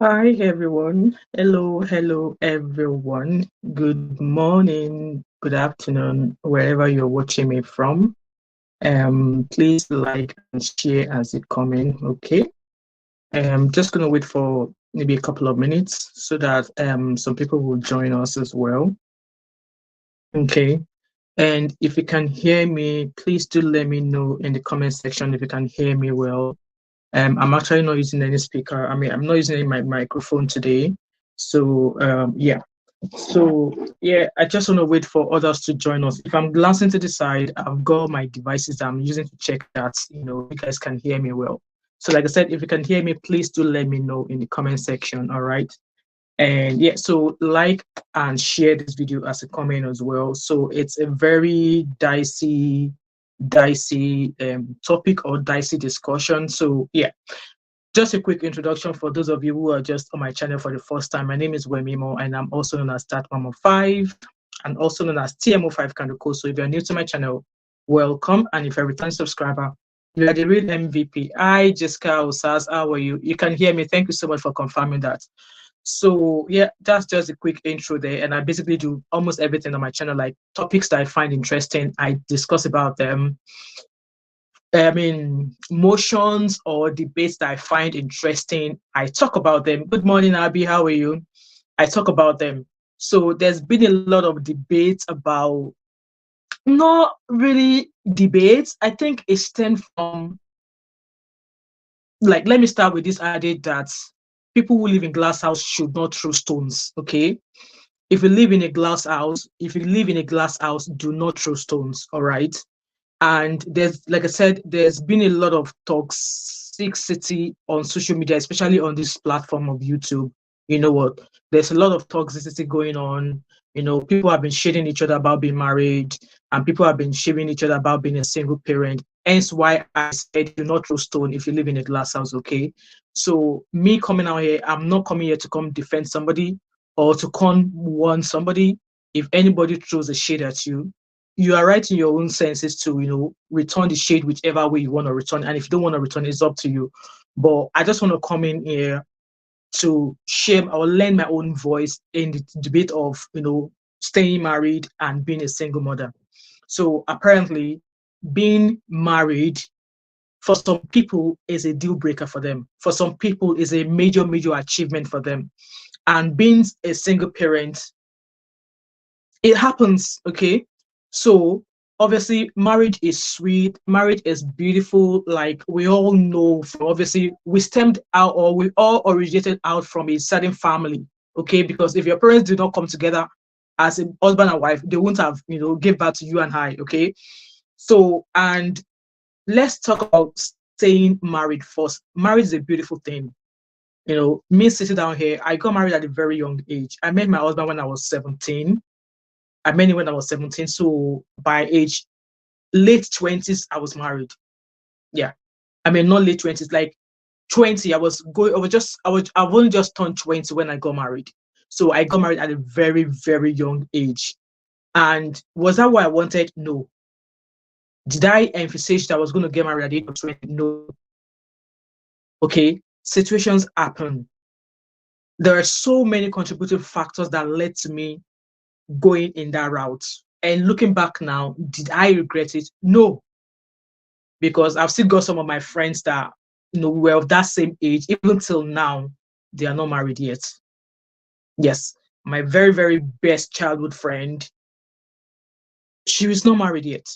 Hi everyone. Hello everyone. Good morning, good afternoon, wherever you're watching me from. Please like and share as it come in. Okay. Just gonna wait for maybe a couple of minutes so that some people will join us as well. Okay. And if you can hear me, please do let me know in the comment section if you can hear me well. I'm actually not using any speaker. I mean, I'm not using any my microphone today. So yeah. So yeah, I just want to wait for others to join us. If I'm glancing to the side, I've got my devices that I'm using to check that you guys can hear me well. So like I said, if you can hear me, please do let me know in the comment section. All right. And yeah, so like and share this video as a comment as well. So it's a very dicey topic or dicey discussion. So yeah, just a quick introduction for those of you who are just on my channel for the first time. My name is Wemimo, and I'm also known as Thatmumof5 and also known as TMO5 Kanduko. So if you're new to my channel, welcome. And if you're a returning subscriber, you are the real MVP. Hi, Jessica Osas. How are you? You can hear me. Thank you so much for confirming that. So yeah, that's just a quick intro there. And I basically do almost everything on my channel, like topics that I find interesting. I discuss about them. I mean, motions or debates that I find interesting, I talk about them. Good morning, Abby. How are you? I talk about them. So there's been a lot of debates about, not really debates. I think it stemmed from, like, let me start with this adage that people who live in glass house should not throw stones. Okay. If you live in a glass house, do not throw stones. All right. And there's, like I said, there's been a lot of toxicity on social media, especially on this platform of YouTube. You know what? There's a lot of toxicity going on. People have been shading each other about being married, and people have been shaming each other about being a single parent. Hence why I said do not throw stone if you live in a glass house, okay? So me coming out here, I'm not coming here to come defend somebody or to con warn somebody. If anybody throws a shade at you, you are right in your own senses to return the shade whichever way you want to return, and if you don't want to return, it's up to you. But I just want to come in here to share or lend my own voice in the debate of staying married and being a single mother. So apparently being married for some people is a deal breaker for them, for some people is a major achievement for them, and being a single parent, it happens, okay? So obviously marriage is sweet, marriage is beautiful. Like we all know, from obviously we stemmed out or we all originated out from a certain family, okay? Because if your parents did not come together as a husband and wife, they wouldn't have give birth to you and I, okay? So, and let's talk about staying married first. Marriage is a beautiful thing. Me sitting down here, I got married at a very young age. I met my husband when I was 17. I met him when I was 17. So by age late 20s, I was married. Yeah. I mean, not late 20s, like 20. I've only just turned 20 when I got married. So I got married at a very young age. And was that what I wanted? No. Did I emphasize that I was going to get married at the age of 20? No. Okay. Situations happen. There are so many contributing factors that led to me going in that route. And looking back now, did I regret it? No, because I've still got some of my friends that were of that same age, even till now, they are not married yet. Yes, my very best childhood friend, she is not married yet.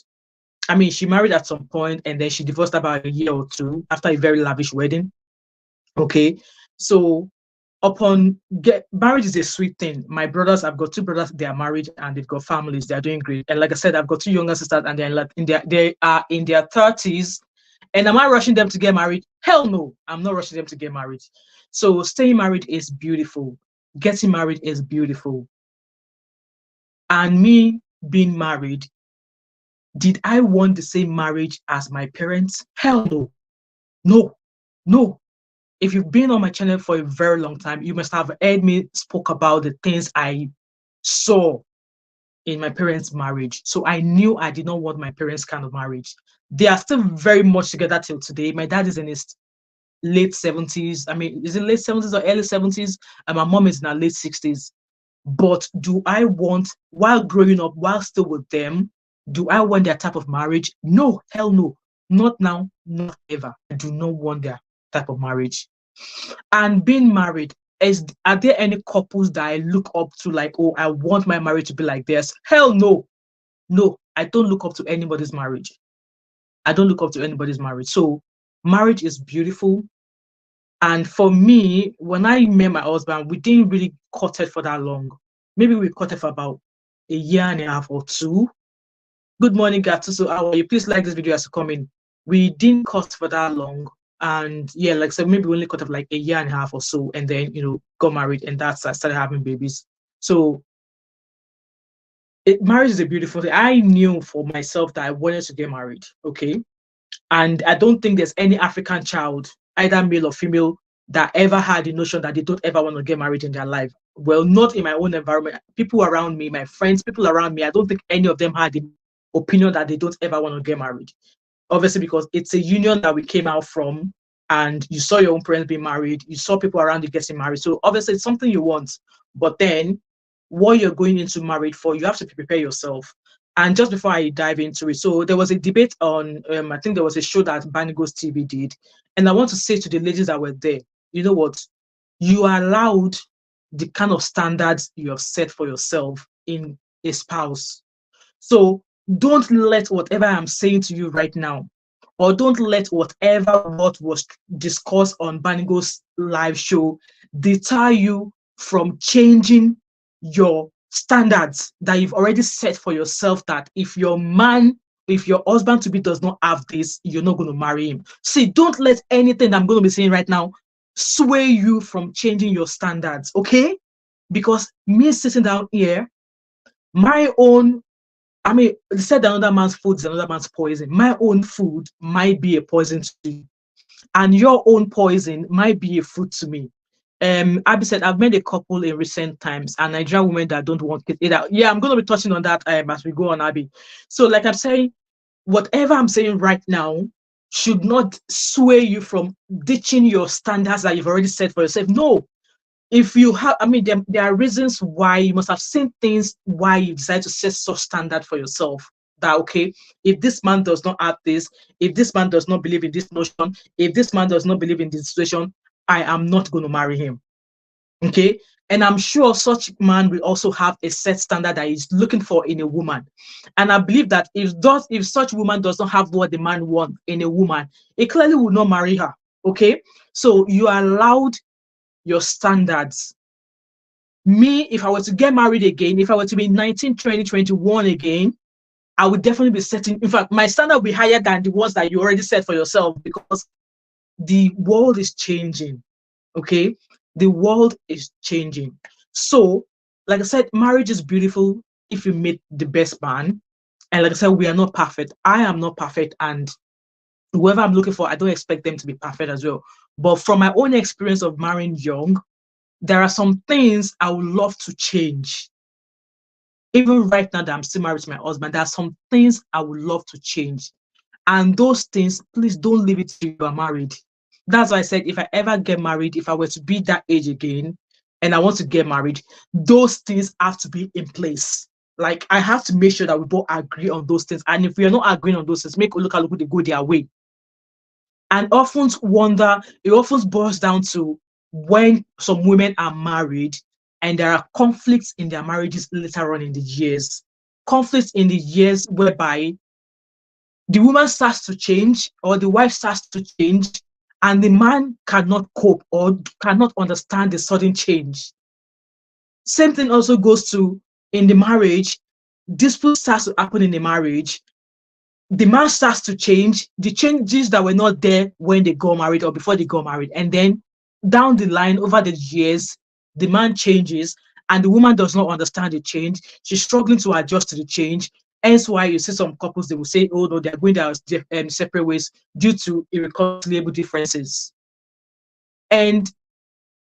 I mean, she married at some point and then she divorced about a year or two after a very lavish wedding. Okay, so upon get marriage is a sweet thing. My brothers, I've got two brothers, they are married and they've got families, they are doing great. And like I said, I've got two younger sisters and they're like they are in their 30s. And am I rushing them to get married? Hell no, I'm not rushing them to get married. So staying married is beautiful. Getting married is beautiful. And me being married, did I want the same marriage as my parents? Hell no. No. No. If you've been on my channel for a very long time, you must have heard me spoke about the things I saw in my parents' marriage. So I knew I did not want my parents' kind of marriage. They are still very much together till today. My dad is in his late 70s. I mean, is it late 70s or early 70s? And my mom is in her late 60s. But do I want, while growing up, while still with them, do I want their type of marriage? No, hell no. Not now, not ever. I do not want their type of marriage. And being married, are there any couples that I look up to, like, oh, I want my marriage to be like this? Hell no. No, I don't look up to anybody's marriage. I don't look up to anybody's marriage. So marriage is beautiful. And for me, when I met my husband, we didn't really court it for that long. Maybe we courted for about a year and a half or two. Good morning, Gattuso. How are you? Please like this video as you come in. We didn't court for that long. And yeah, like so maybe we only courted for like a year and a half or so, and then got married, and I started having babies. So marriage is a beautiful thing. I knew for myself that I wanted to get married. Okay. And I don't think there's any African child, either male or female, that ever had the notion that they don't ever want to get married in their life. Well, not in my own environment. People around me, my friends, people around me, I don't think any of them had the opinion that they don't ever want to get married. Obviously, because it's a union that we came out from, and you saw your own parents being married, you saw people around you getting married. So obviously it's something you want. But then what you're going into marriage for, you have to prepare yourself. And just before I dive into it, so there was a debate on, I think there was a show that Banigos TV did. And I want to say to the ladies that were there, you know what? You are allowed the kind of standards you have set for yourself in a spouse. So don't let whatever I'm saying to you right now, or don't let what was discussed on Banigos live show deter you from changing your standards that you've already set for yourself, that if your husband to be does not have this, you're not going to marry him. See, don't let anything I'm going to be saying right now sway you from changing your standards, okay? Because me sitting down here, my own, I mean, they said that another man's food is another man's poison. My own food might be a poison to you, and your own poison might be a food to me. Abby said, I've met a couple in recent times, and Nigerian women that don't want kids either. Yeah, I'm going to be touching on that as we go on, Abby. So, like I'm saying, whatever I'm saying right now should not sway you from ditching your standards that you've already set for yourself. No. If you have, I mean, there are reasons why you must have seen things why you decide to set such standard for yourself. That, okay, if this man does not have this, if this man does not believe in this notion, if this man does not believe in this situation, I am not going to marry him. Okay. And I'm sure such man will also have a set standard that he's looking for in a woman. And I believe that if such woman does not have what the man wants in a woman, he clearly will not marry her. Okay. So you are allowed your standards. Me, if I were to get married again, if I were to be 19, 20, 21 again, I would definitely be setting, in fact, my standard will be higher than the ones that you already set for yourself, because the world is changing. Okay. The world is changing. So, like I said, marriage is beautiful if you meet the best man. And like I said, we are not perfect. I am not perfect. And whoever I'm looking for, I don't expect them to be perfect as well. But from my own experience of marrying young, there are some things I would love to change. Even right now that I'm still married to my husband, there are some things I would love to change. And those things, please don't leave it till you are married. That's why I said, if I ever get married, if I were to be that age again, and I want to get married, those things have to be in place. Like, I have to make sure that we both agree on those things. And if we are not agreeing on those things, make a look at they go their way. And often wonder, it often boils down to when some women are married and there are conflicts in their marriages later on in the years. Conflicts in the years whereby the woman starts to change, or the wife starts to change, and the man cannot cope or cannot understand the sudden change. Same thing also goes to in the marriage. Dispute starts to happen in the marriage. The man starts to change, the changes that were not there when they got married or before they got married. And then down the line, over the years, the man changes and the woman does not understand the change. She's struggling to adjust to the change. Hence why you see some couples, they will say, oh no, they're going their separate ways due to irreconcilable differences. And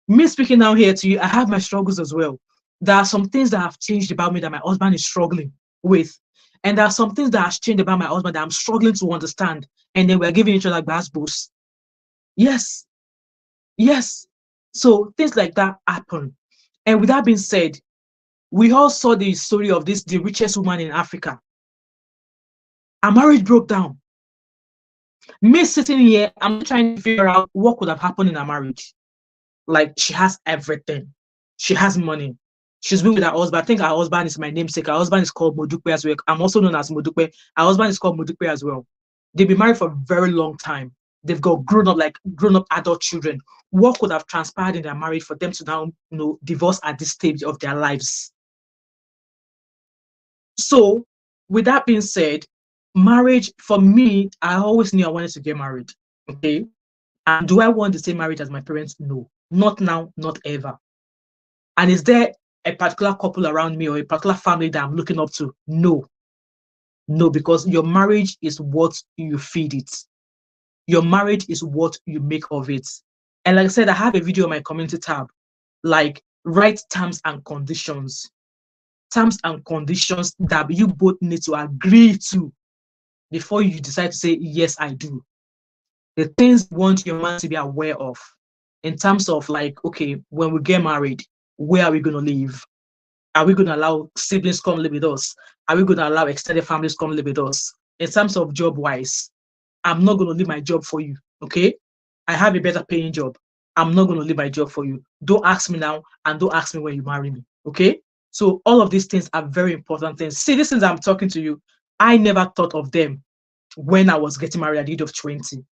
me speaking now here to you, I have my struggles as well. There are some things that have changed about me that my husband is struggling with. And there are some things that have changed about my husband that I'm struggling to understand. And then we're giving each other glass boosts. Yes. Yes. So things like that happen. And with that being said, we all saw the story of the richest woman in Africa. Her marriage broke down. Me sitting here, I'm trying to figure out what could have happened in her marriage. Like, she has everything. She has money. She's been with her husband. I think her husband is my namesake. Her husband is called Modupe as well. I'm also known as Modupe. Her husband is called Modupe as well. They've been married for a very long time. They've got grown up adult children. What could have transpired in their marriage for them to now, divorce at this stage of their lives? So, with that being said, marriage for me, I always knew I wanted to get married. Okay. And do I want the same marriage as my parents? No. Not now, not ever. And is there a particular couple around me or a particular family that I'm looking up to? No. No, because your marriage is what you feed it. Your marriage is what you make of it. And like I said, I have a video on my community tab, like right terms and conditions. Terms and conditions that you both need to agree to before you decide to say, yes, I do. The things you want your man to be aware of in terms of, like, okay, when we get married, where are we going to live? Are we going to allow siblings come live with us? Are we going to allow extended families come live with us? In terms of job wise, I'm not going to leave my job for you. Okay. I have a better paying job. I'm not going to leave my job for you. Don't ask me now and don't ask me when you marry me. Okay. So all of these things are very important things. See, these things I'm talking to you, I never thought of them when I was getting married at the age of 20.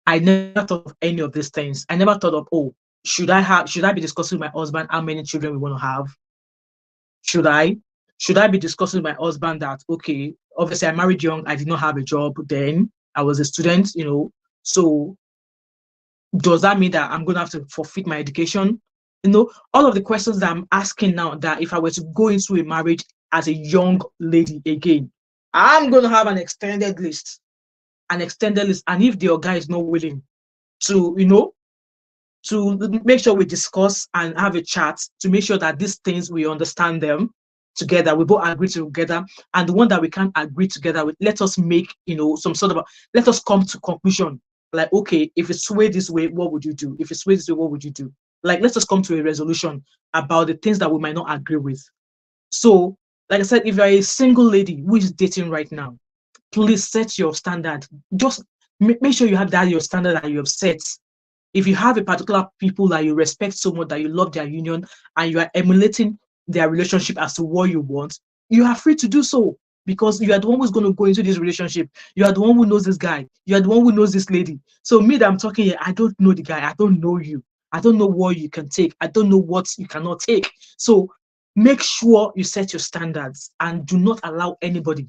I never thought of any of these things. I never thought of, oh, should I be discussing with my husband how many children we want to have? Should I? Should I be discussing with my husband that, okay, obviously I married young, I did not have a job then, I was a student, so does that mean that I'm going to have to forfeit my education? All of the questions that I'm asking now, that if I were to go into a marriage as a young lady again, I'm going to have an extended list. And if the guy is not willing to, to make sure we discuss and have a chat to make sure that these things, we understand them together, we both agree together, and the one that we can't agree together with, let us make, let us come to conclusion. Like, okay, if it's swayed this way, what would you do? If it's swayed this way, what would you do? Like, let's just come to a resolution about the things that we might not agree with. So, like I said, if you're a single lady who is dating right now, please set your standard. Just make sure you have that your standard that you have set. If you have a particular people that you respect so much, that you love their union, and you are emulating their relationship as to what you want, you are free to do so, because you are the one who's going to go into this relationship. You are the one who knows this guy. You are the one who knows this lady. So me that I'm talking here, I don't know the guy. I don't know you. I don't know what you can take. I don't know what you cannot take. So make sure you set your standards and do not allow anybody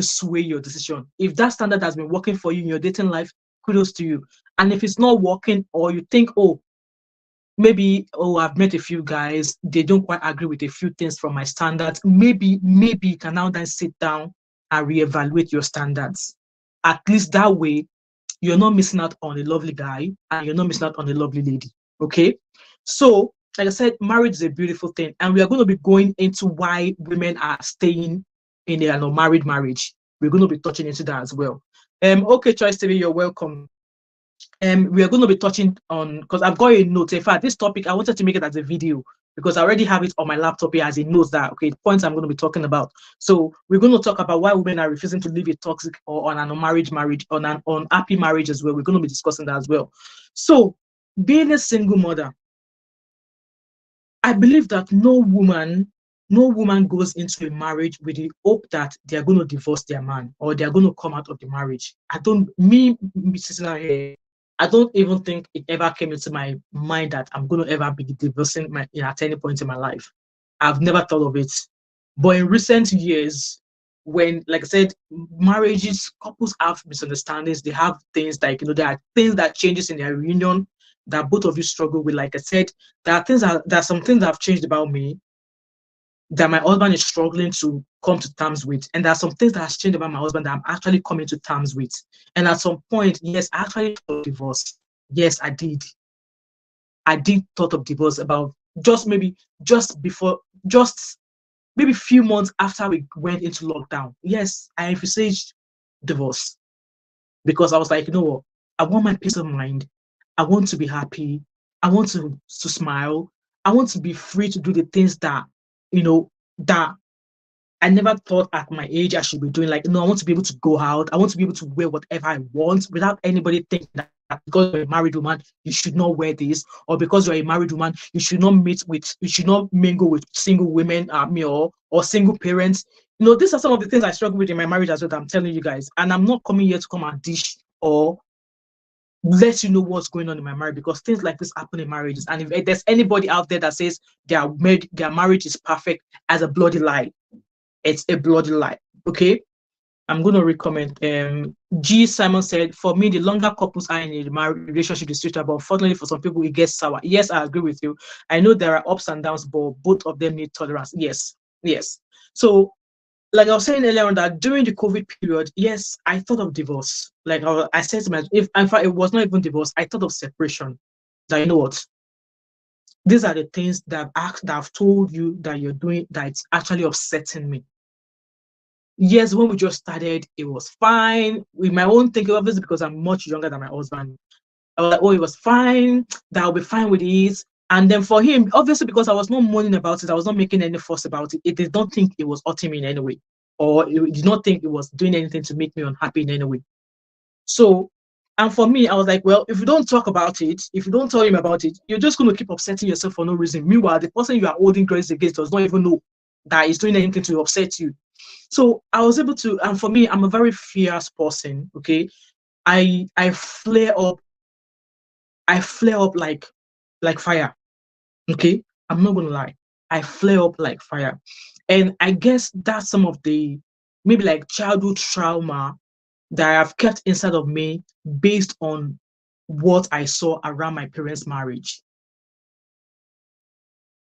sway your decision. If that standard has been working for you in your dating life, kudos to you. And if it's not working, or you think, oh, maybe, oh, I've met a few guys, they don't quite agree with a few things from my standards, maybe you can now then sit down and reevaluate your standards. At least that way, you're not missing out on a lovely guy and you're not missing out on a lovely lady. Okay. So, like I said, marriage is a beautiful thing. And we are going to be going into why women are staying in a married marriage. We're going to be touching into that as well. Okay, Choice TV, you're welcome. We are going to be touching on, because I've got a note. In fact, this topic, I wanted to make it as a video because I already have it on my laptop here as a note that, okay, the points I'm going to be talking about. So we're going to talk about why women are refusing to live a toxic or on an unmarried marriage, on an unhappy marriage as well. We're going to be discussing that as well. So being a single mother, I believe that no woman goes into a marriage with the hope that they are going to divorce their man or they are going to come out of the marriage. Me sitting out here, I don't even think it ever came into my mind that I'm going to ever be divorcing at any point in my life. I've never thought of it. But in recent years, when, like I said, couples have misunderstandings, they have things like, there are things that changes in their union that both of you struggle with. Like I said, there are some things that have changed about me that my husband is struggling to come to terms with. And there are some things that has changed about my husband that I'm actually coming to terms with. And at some point, yes, I actually thought of divorce. Yes, I did. I did thought of divorce about just maybe few months after we went into lockdown. Yes, I envisaged divorce because I was like, you know what? I want my peace of mind. I want to be happy. I want to smile. I want to be free to do the things that, that I never thought at my age I should be doing. Like, no, I want to be able to go out. I want to be able to wear whatever I want without anybody thinking that because you're a married woman, you should not wear this, or because you're a married woman, you should not mingle with single women, or single parents. These are some of the things I struggle with in my marriage as well. That I'm telling you guys, and I'm not coming here to come and dish or let you know what's going on in my marriage, because things like this happen in marriages. And if there's anybody out there that says their marriage is perfect, as a bloody lie. It's a bloody lie. Okay. I'm going to recommend. G. Simon said, for me, the longer couples are in a marriage relationship, is sweeter, but unfortunately for some people, it gets sour. Yes, I agree with you. I know there are ups and downs, but both of them need tolerance. Yes, yes. So, like I was saying earlier on, that during the COVID period, yes, I thought of divorce. Like I said to myself, if in fact it was not even divorce, I thought of separation. That, you know what? These are the things that I've told you that you're doing that it's actually upsetting me. Yes, when we just started, it was fine. With my own thinking, obviously, because I'm much younger than my husband. I was like, oh, it was fine. That I'll be fine with it. And then for him, obviously, because I was not moaning about it, I was not making any fuss about it. It did not think it was hurting me in any way, or it did not think it was doing anything to make me unhappy in any way. So, and for me, I was like, well, if you don't talk about it, if you don't tell him about it, you're just going to keep upsetting yourself for no reason. Meanwhile, the person you are holding grudge against does not even know that he's doing anything to upset you. So I was able to, and for me, I'm a very fierce person. Okay, I flare up, like fire. Okay, I'm not gonna lie, I flare up like fire, and I guess that's some of the maybe like childhood trauma that I have kept inside of me based on what I saw around my parents' marriage.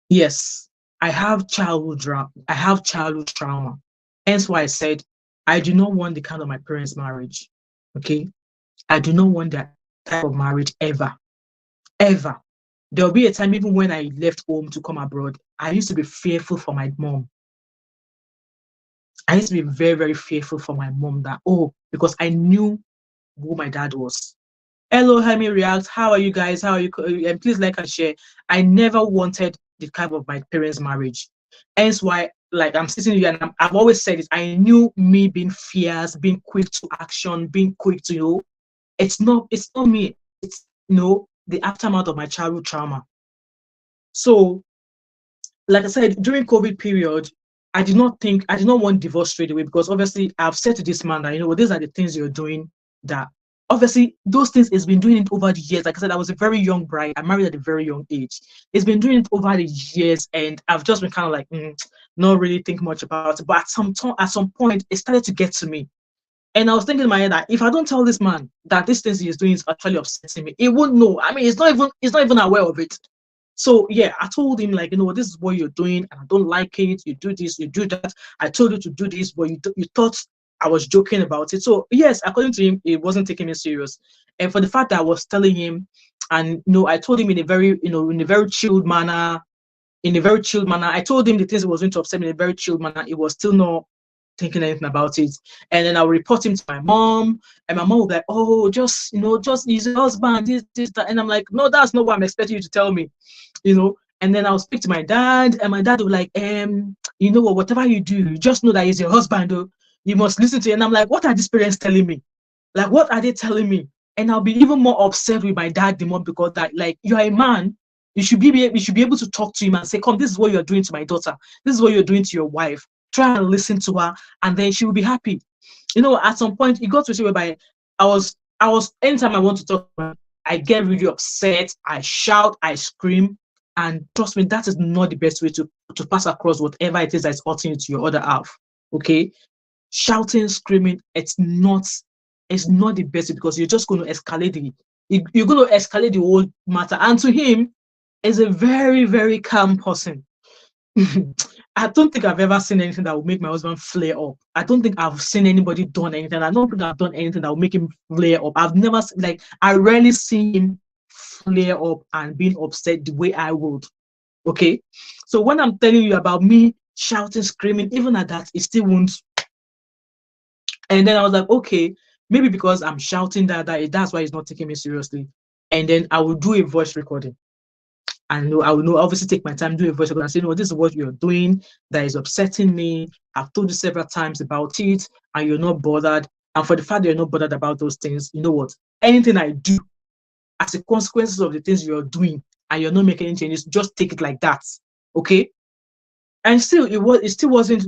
Yes, I have childhood trauma. Hence why I said I do not want the kind of my parents' marriage. Okay. I do not want that type of marriage ever. Ever. There'll be a time, even when I left home to come abroad, I used to be fearful for my mom. I used to be very, very fearful for my mom, that, oh, because I knew who my dad was. Hello, Hemi React. How are you guys? How are you? And please like and share. I never wanted the kind of my parents' marriage. Hence why, like, I'm sitting here and I've always said it. I knew me being fierce, being quick to action, being quick to, it's not me. It's, the aftermath of my childhood trauma. So, like I said, during COVID period, I did not want divorce straight away, because obviously I've said to this man that, these are the things you're doing, that obviously those things he's been doing it over the years. Like I said, I was a very young bride. I married at a very young age. He's been doing it over the years, and I've just been kind of like, not really think much about it. But at some point, it started to get to me. And I was thinking in my head that if I don't tell this man that this thing he is doing is actually upsetting me, he won't know. I mean, he's not even aware of it. So yeah, I told him, like, this is what you're doing, and I don't like it. You do this, you do that. I told you to do this, but you thought I was joking about it. So yes, according to him, he wasn't taking me serious. And for the fact that I was telling him, and I told him in a very, chilled manner, I told him the things that was going to upset me in a very chilled manner. It was still not thinking anything about it. And then I'll report him to my mom, and my mom will be like, oh, just his husband, this, that. And I'm like, no, that's not what I'm expecting you to tell me, And then I'll speak to my dad, and my dad will be like, whatever you do, you just know that he's your husband, though. You must listen to it. And I'm like, what are these parents telling me? Like, what are they telling me? And I'll be even more upset with my dad the more, because that, like, you're a man. You should be able to talk to him and say, come, this is what you're doing to my daughter. This is what you're doing to your wife. Try and listen to her, and then she will be happy. At some point, it got to a whereby I was anytime I want to talk, I get really upset, I shout, I scream, and trust me, that is not the best way to pass across whatever it is that's hurting you to your other half. Okay, shouting, screaming, it's not the best, because you're just going to escalate you're going to escalate the whole matter. And to him, is a very, very calm person. I don't think I've ever seen anything that would make my husband flare up. I don't think I've seen anybody done anything. I don't think I've done anything that would make him flare up. I've never I rarely see him flare up and being upset the way I would. Okay. So when I'm telling you about me shouting, screaming, even at that, it still won't. And then I was like, okay, maybe because I'm shouting that's why he's not taking me seriously. and then I will do a voice recording. And I will know, obviously take my time, do a voice recording and say, no, this is what you're doing that is upsetting me. I've told you several times about it, and you're not bothered. And for the fact that you're not bothered about those things, you know what? Anything I do as a consequence of the things you're doing and you're not making any changes, just take it like that. Okay. And still it still wasn't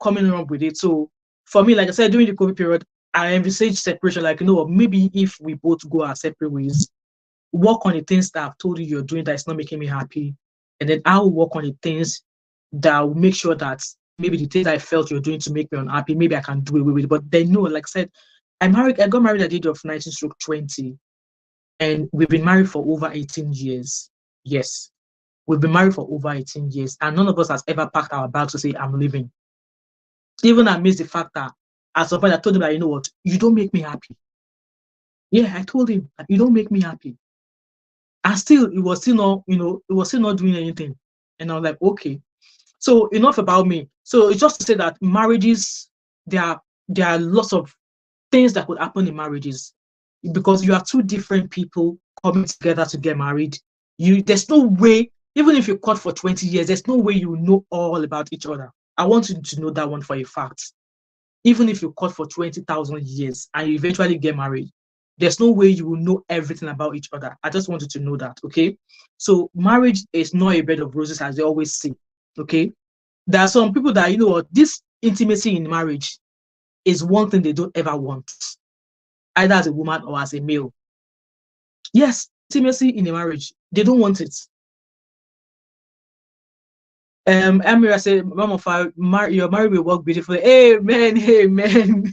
coming around with it. So for me, like I said, during the COVID period, I envisaged separation, like, maybe if we both go our separate ways, work on the things that I've told you you're doing that is not making me happy. And then I will work on the things that will make sure that maybe the things I felt you're doing to make me unhappy, maybe I can do away with it. But then no, like I said, I got married at the age of 19/20, and we've been married for over 18 years. Yes. We've been married for over 18 years, and none of us has ever packed our bags to say, I'm leaving. Even amidst the fact that at some point I told him that, you know what, you don't make me happy. Yeah, I told him that you don't make me happy. And still, it was still not doing anything. And I was like, okay. So enough about me. So it's just to say that marriages, there are lots of things that could happen in marriages because you are two different people coming together to get married. There's no way, even if you court for 20 years, there's no way you know all about each other. I want you to know that one for a fact. Even if you court for 20,000 years and you eventually get married, there's no way you will know everything about each other. I just wanted to know that, okay? So marriage is not a bed of roses, as they always say, okay? There are some people that, you know what, this intimacy in marriage is one thing they don't ever want, either as a woman or as a male. Yes, intimacy in a marriage, they don't want it. Amira said, Mom of five, your marriage will work beautifully. Amen, amen.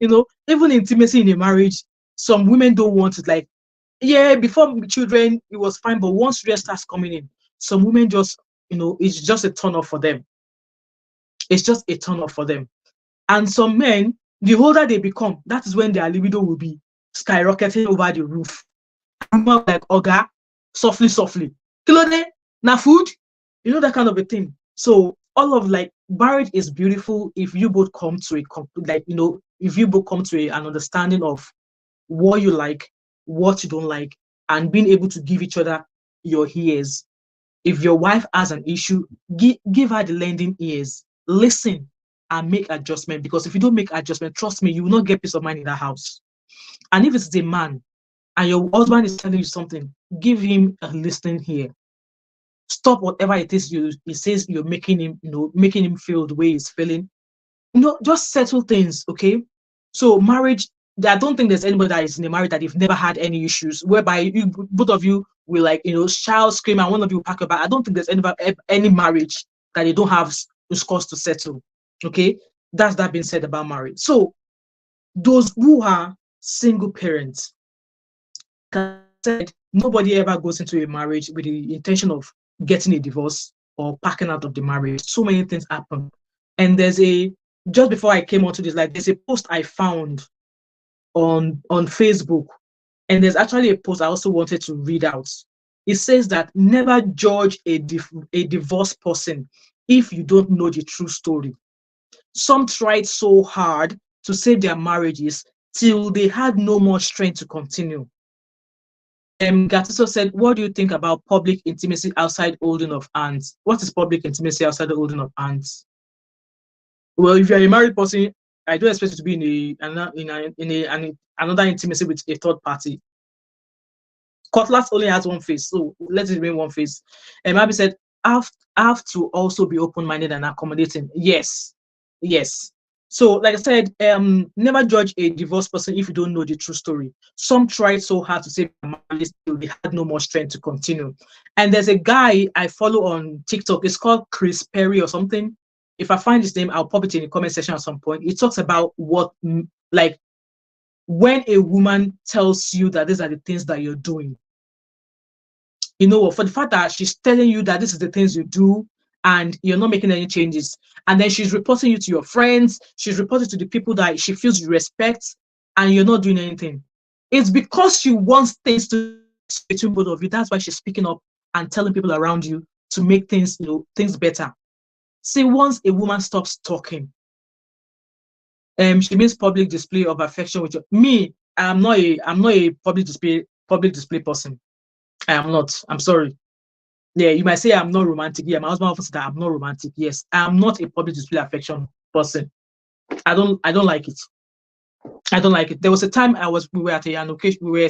Even intimacy in a marriage, some women don't want it. Like, yeah, before children, it was fine, but once children starts coming in, some women just, it's just a turn off for them. It's just a turn off for them. And some men, the older they become, that is when their libido will be skyrocketing over the roof. I'm like, Oga, softly, softly. Kilode, na food? That kind of a thing. So all of marriage is beautiful if you both come to if you both come to an understanding of what you like, what you don't like, and being able to give each other your ears. If your wife has an issue, give her the lending ears. Listen and make adjustment, because if you don't make adjustment, trust me, you will not get peace of mind in that house. And if it's a man and your husband is telling you something, give him a listening ear. Stop whatever it is he says you're making him feel the way he's feeling. Just settle things, okay? So marriage, I don't think there's anybody that is in a marriage that they've never had any issues whereby both of you will shout, scream, and one of you will pack your bag. I don't think there's any marriage that they don't have scores to settle. Okay, that's that being said about marriage. So those who are single parents, like I said, nobody ever goes into a marriage with the intention of getting a divorce or packing out of the marriage. So many things happen. And just before I came onto this, there's a post I found on Facebook, and there's actually a post I also wanted to read out. It says that never judge a divorced person if you don't know the true story. Some tried so hard to save their marriages till they had no more strength to continue. Gatiso said, what do you think about public intimacy outside holding of hands? What is public intimacy outside the holding of hands? Well, if you're a married person, I don't expect you to be in another intimacy with a third party. Cutlass only has one face, so let it remain one face. And Abby said, have to also be open-minded and accommodating. Yes. So, like I said, never judge a divorced person if you don't know the true story. Some tried so hard to save their marriage till they had no more strength to continue. And there's a guy I follow on TikTok. It's called Chris Perry or something. If I find his name, I'll pop it in the comment section at some point. It talks about when a woman tells you that these are the things that you're doing. For the fact that she's telling you that this is the things you do and you're not making any changes, and then she's reporting you to your friends, she's reporting to the people that she feels you respect, and you're not doing anything. It's because she wants things to between both of you. That's why she's speaking up and telling people around you to make things better. See, once a woman stops talking, she means public display of affection with you. Me, I'm not a public display public display person. I am not. I'm sorry. Yeah, you might say I'm not romantic. Yeah, my husband often said that I'm not romantic. Yes, I'm not a public display affection person. I don't like it. I don't like it. There was a time we were at an occasion, we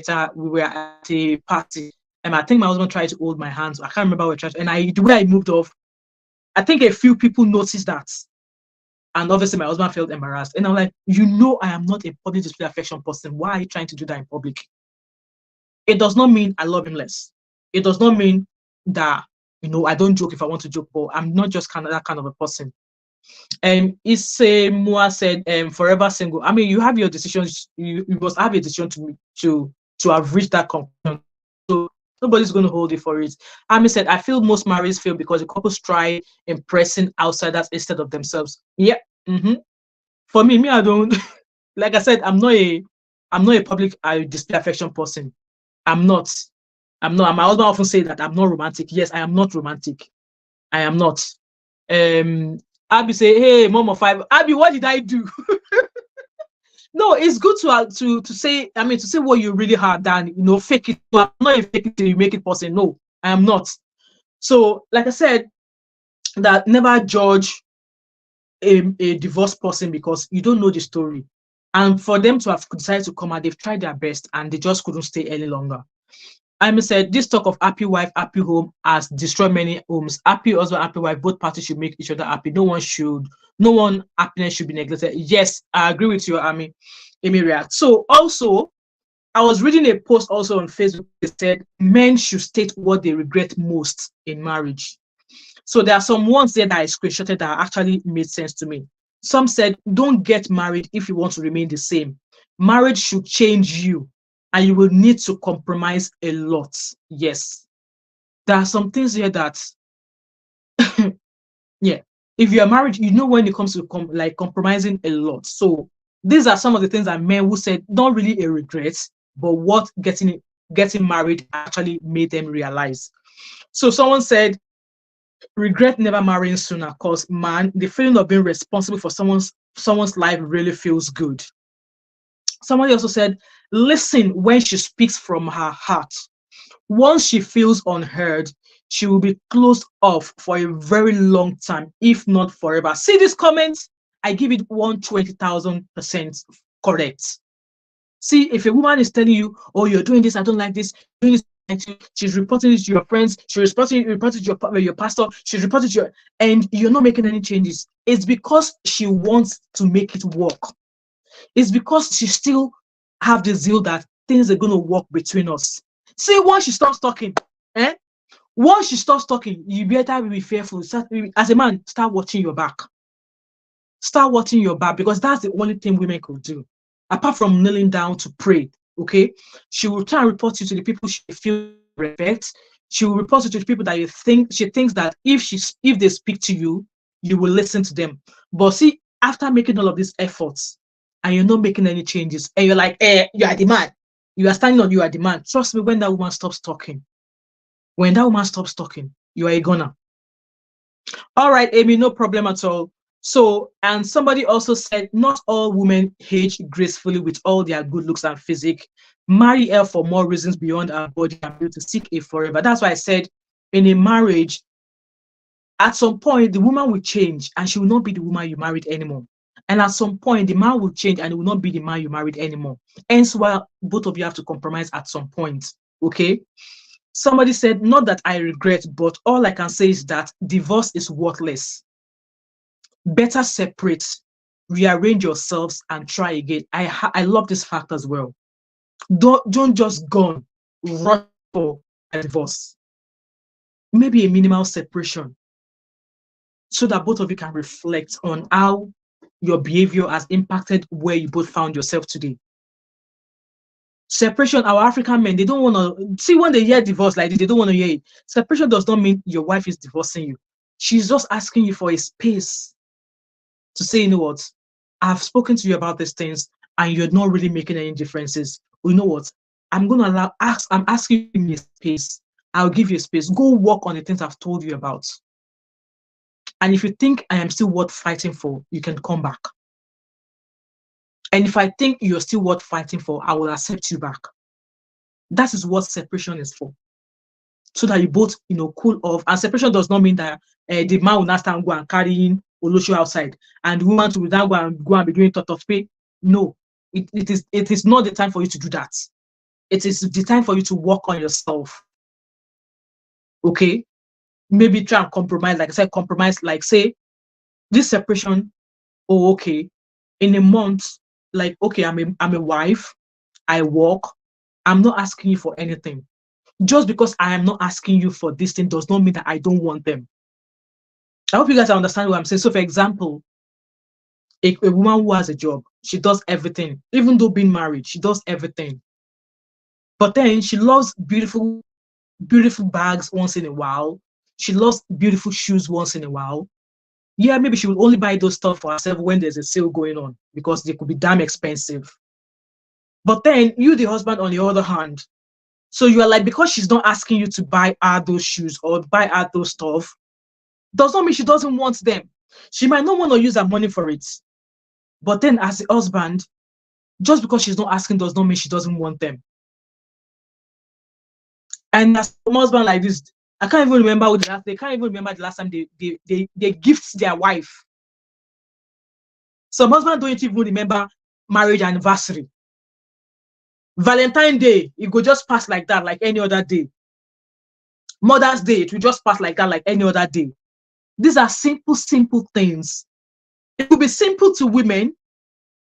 were at a party, and I think my husband tried to hold my hands. I can't remember what church, and the way I moved off, I think a few people noticed that. And obviously my husband felt embarrassed. And I'm like, I am not a public display affection person. Why are you trying to do that in public? It does not mean I love him less. It does not mean that, I don't joke if I want to joke, but I'm not just that kind of a person. Isse Mua said, forever single. I mean, you have your decisions. You must have a decision to have reached that conclusion. So nobody's going to hold you for it. Ami said, I feel most marriages fail because the couples try impressing outsiders instead of themselves. Yeah. For me, I don't. Like I said, I'm not a public display affection person. I'm not. My husband often say that I'm not romantic. Yes, I am not romantic. I am not. Abby say, hey, Mom5. Abby, what did I do? No, it's good to say, to say what you really had than, fake it. I'm not a fake it till you make it possible. No, I am not. So, like I said, that never judge a divorced person because you don't know the story. And for them to have decided to come out, they've tried their best and they just couldn't stay any longer. I said, this talk of happy wife, happy home has destroyed many homes. Happy husband, happy wife, both parties should make each other happy. No one happiness should be neglected. Yes, I agree with you, Amy React. So also, I was reading a post also on Facebook that said men should state what they regret most in marriage. So there are some ones there that I screenshotted that actually made sense to me. Some said, don't get married if you want to remain the same. Marriage should change you and you will need to compromise a lot. Yes. There are some things here that, yeah, if you're married, when it comes to compromising a lot. So these are some of the things that men who said, not really a regret, but what getting married actually made them realize. So someone said, regret never marrying sooner because, man, the feeling of being responsible for someone's life really feels good. Somebody also said, listen when she speaks from her heart. Once she feels unheard, she will be closed off for a very long time, if not forever. See this comment? I give it 120,000% correct. See, if a woman is telling you, oh, you're doing this, I don't like this, doing this, she's reporting it to your friends, she's reporting it to your pastor, she's reporting it to your, and you're not making any changes. It's because she wants to make it work. It's because she still have the zeal that things are going to work between us. See, once she stops talking, once she stops talking, you better be fearful. As a man, start watching your back. Start watching your back because that's the only thing women could do. Apart from kneeling down to pray, okay? She will try and report you to the people she feels respect. She will report you to the people that she thinks that if they speak to you, you will listen to them. But see, after making all of these efforts and you're not making any changes, and you're like, you are the man. You are standing on, you are the man. Trust me, when that woman stops talking, you are a goner. All right, Amy, no problem at all. So, and somebody also said, not all women age gracefully with all their good looks and physique. Marry her for more reasons beyond our body and be able to seek a forever. That's why I said, in a marriage, at some point, the woman will change and she will not be the woman you married anymore. And at some point, the man will change and it will not be the man you married anymore. Hence why both of you have to compromise at some point, okay? Somebody said, not that I regret, but all I can say is that divorce is worthless. Better separate, rearrange yourselves, and try again. I love this fact as well. Don't just go rush for a divorce. Maybe a minimal separation so that both of you can reflect on how your behavior has impacted where you both found yourself today. Separation, our African men, they don't want to see when they hear divorce like this, they don't want to hear it. Separation does not mean your wife is divorcing you. She's just asking you for a space to say, you know what, I've spoken to you about these things and you're not really making any differences. You know what, I'm asking you a space. I'll give you a space. Go work on the things I've told you about. And if you think I am still worth fighting for, you can come back. And if I think you're still worth fighting for, I will accept you back. That is what separation is for. So that you both, cool off. And separation does not mean that the man will not stand go and carrying Olosho outside, and the woman will now go and be doing tot of pay. No, it is not the time for you to do that. It is the time for you to work on yourself. Okay, maybe try and compromise. Like I said, compromise. Like say this separation. Oh, okay. In a month, like okay, I'm a wife. I work. I'm not asking you for anything. Just because I am not asking you for this thing does not mean that I don't want them. I hope you guys understand what I'm saying. So, for example, a woman who has a job, she does everything. Even though being married, she does everything. But then she loves beautiful, beautiful bags once in a while. She loves beautiful shoes once in a while. Yeah, maybe she will only buy those stuff for herself when there's a sale going on because they could be damn expensive. But then you, the husband, on the other hand, so you are like, because she's not asking you to buy her those shoes or buy her those stuff, does not mean she doesn't want them. She might not want to use her money for it. But then as a husband, just because she's not asking does not mean she doesn't want them. And as a husband like this, I can't even remember they can't even remember the last time they gift their wife. Some husbands don't even remember marriage anniversary. Valentine's Day, it could just pass like that, like any other day. Mother's Day, it will just pass like that, like any other day. These are simple, simple things. It could be simple to women,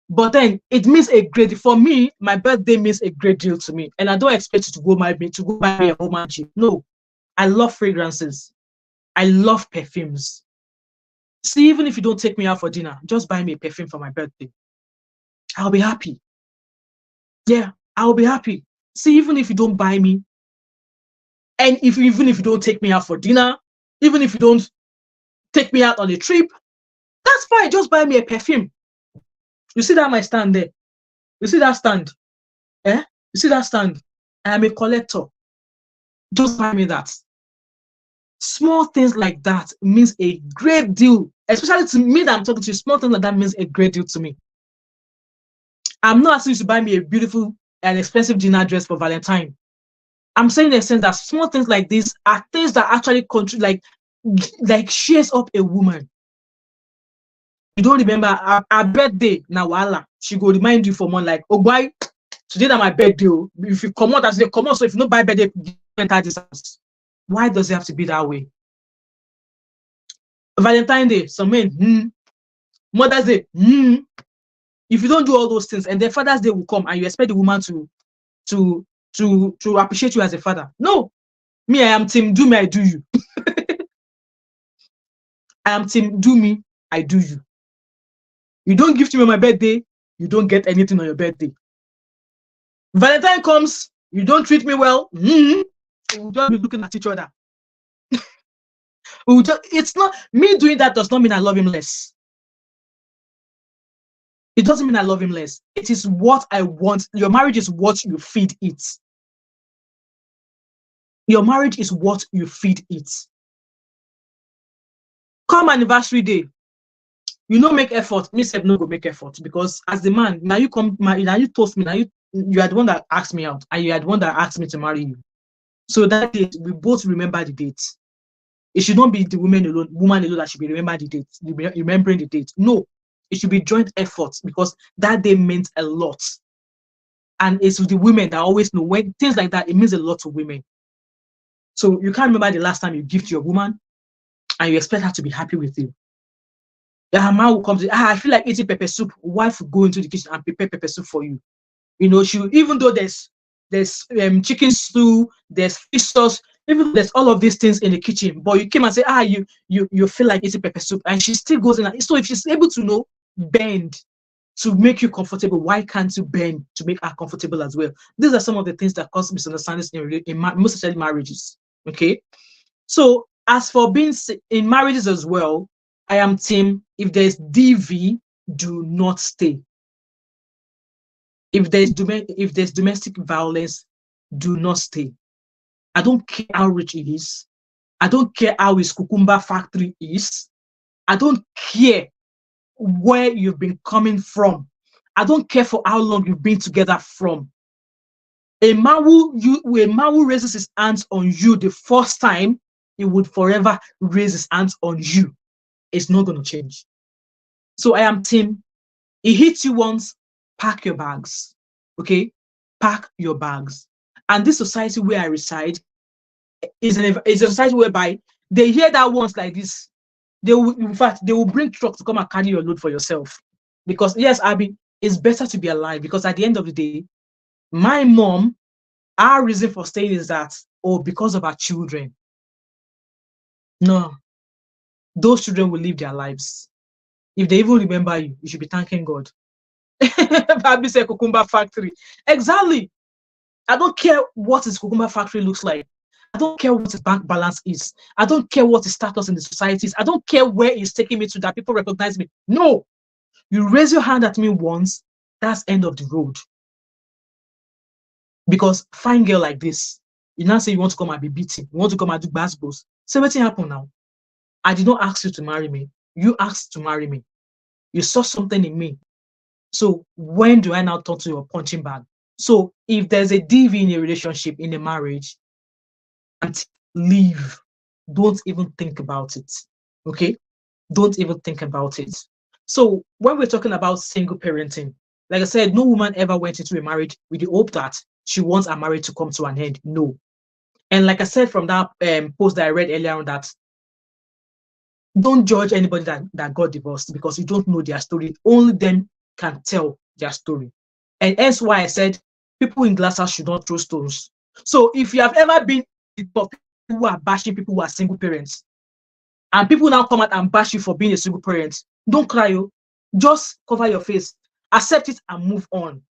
but then it means a great deal. For me, my birthday means a great deal to me. And I don't expect you to go buy me a home gym. No, I love fragrances. I love perfumes. See, even if you don't take me out for dinner, just buy me a perfume for my birthday. I'll be happy. Yeah, I'll be happy. See, even if you don't buy me, and even if you don't take me out for dinner, even if you don't take me out on a trip, that's fine. Just buy me a perfume. You see that my stand there? You see that stand? Eh? You see that stand? I am a collector. Just buy me that. Small things like that means a great deal, especially to me that I'm talking to you. Small things like that means a great deal to me. I'm not asking you to buy me a beautiful and expensive dinner dress for Valentine. I'm saying in a sense that small things like this are things that actually contribute, like shares up a woman. You don't remember her birthday, now wala. She go remind you for more like, oh boy, today that my birthday. If you come out as they come out, so if you don't buy birthday, enter this house. Why does it have to be that way? Valentine's Day, some men, Mother's Day, if you don't do all those things, and then Father's Day will come, and you expect the woman to appreciate you as a father. No, me, I am team do me, I do you. I am team do me, I do you. You don't gift me on my birthday, you don't get anything on your birthday. Valentine comes, you don't treat me well, we'll just be looking at each other. It's not me doing that does not mean I love him less. It doesn't mean I love him less. It is what I want. Your marriage is what you feed it. Your marriage is what you feed it. Come anniversary day, you no make effort. Me said no go make effort because as the man, now you come, now you toast me, now you are the one that asked me out, and you are the one that asked me to marry you. So that date, we both remember the date. It should not be the woman alone that should be remembering the date. No, it should be joint efforts because that day meant a lot. And it's the women that always know when things like that, it means a lot to women. So you can't remember the last time you gift your woman and you expect her to be happy with you. The man will come to, I feel like eating pepper soup. Wife will go into the kitchen and prepare pepper soup for you. You know, even though there's chicken stew, there's fish sauce, even though there's all of these things in the kitchen, but you came and say, you feel like eating pepper soup, and she still goes in. So if she's able to bend to make you comfortable, why can't you bend to make her comfortable as well? These are some of the things that cause misunderstandings in most especially marriages. Okay, so as for being in marriages as well, I am team. If there's DV, do not stay. If there's domestic violence, do not stay. I don't care how rich it is. I don't care how his cucumber factory is. I don't care where you've been coming from. I don't care for how long you've been together from. A man who raises his hands on you the first time, he would forever raise his hands on you. It's not going to change. So I am team. He hits you once, pack your bags. Okay? Pack your bags. And this society where I reside is a society whereby they hear that once like this, in fact, they will bring trucks to come and carry your load for yourself. Because yes, Abby, it's better to be alive, because at the end of the day, my mom, our reason for staying is that, oh, because of our children. No, those children will live their lives. If they even remember you, you should be thanking God. Abby said cucumber factory. Exactly. I don't care what his cucumber factory looks like. I don't care what his bank balance is. I don't care what his status in the society is. I don't care where he's taking me to that people recognize me. No. You raise your hand at me once, that's end of the road. Because fine girl like this, you now say you want to come and be beaten, you want to come and do basketballs. So what's happened now? I did not ask you to marry me. You asked to marry me. You saw something in me. So when do I now turn to your punching bag? So if there's a DV in a relationship, in a marriage, and leave. Don't even think about it. Okay? Don't even think about it. So when we're talking about single parenting, like I said, no woman ever went into a marriage with the hope that she wants a marriage to come to an end. No. And like I said from that post that I read earlier on, that don't judge anybody that got divorced, because you don't know their story. Only them can tell their story. And that's why I said people in glass house should not throw stones. So if you have ever been people who are bashing people who are single parents, and people now come out and bash you for being a single parent, don't cry. You just cover your face, accept it, and move on.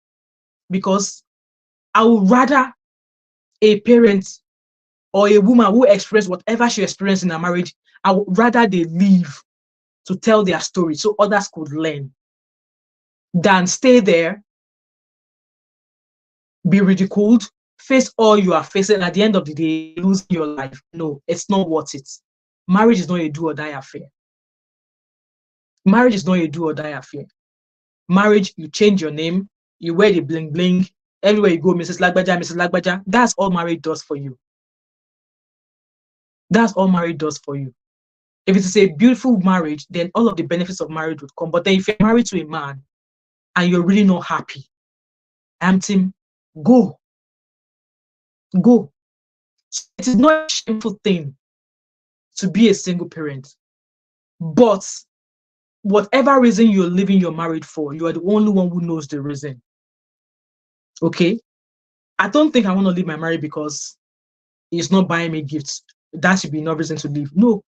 Because I would rather a parent or a woman who experienced whatever she experienced in her marriage, I would rather they leave to tell their story so others could learn, than stay there, be ridiculed, face all you are facing, at the end of the day, lose your life. No, it's not worth it. Marriage is not a do or die affair. Marriage is not a do or die affair. Marriage, you change your name, you wear the bling bling, everywhere you go, Mrs. Lagbaja, Mrs. Lagbaja. That's all marriage does for you. That's all marriage does for you. If it is a beautiful marriage, then all of the benefits of marriage would come. But then if you're married to a man and you're really not happy, I'm team, go. Go. It is not a shameful thing to be a single parent. But whatever reason you're leaving your marriage for, you are the only one who knows the reason. Okay? I don't think I want to leave my marriage because it's not buying me gifts. That should be enough reason to leave. No,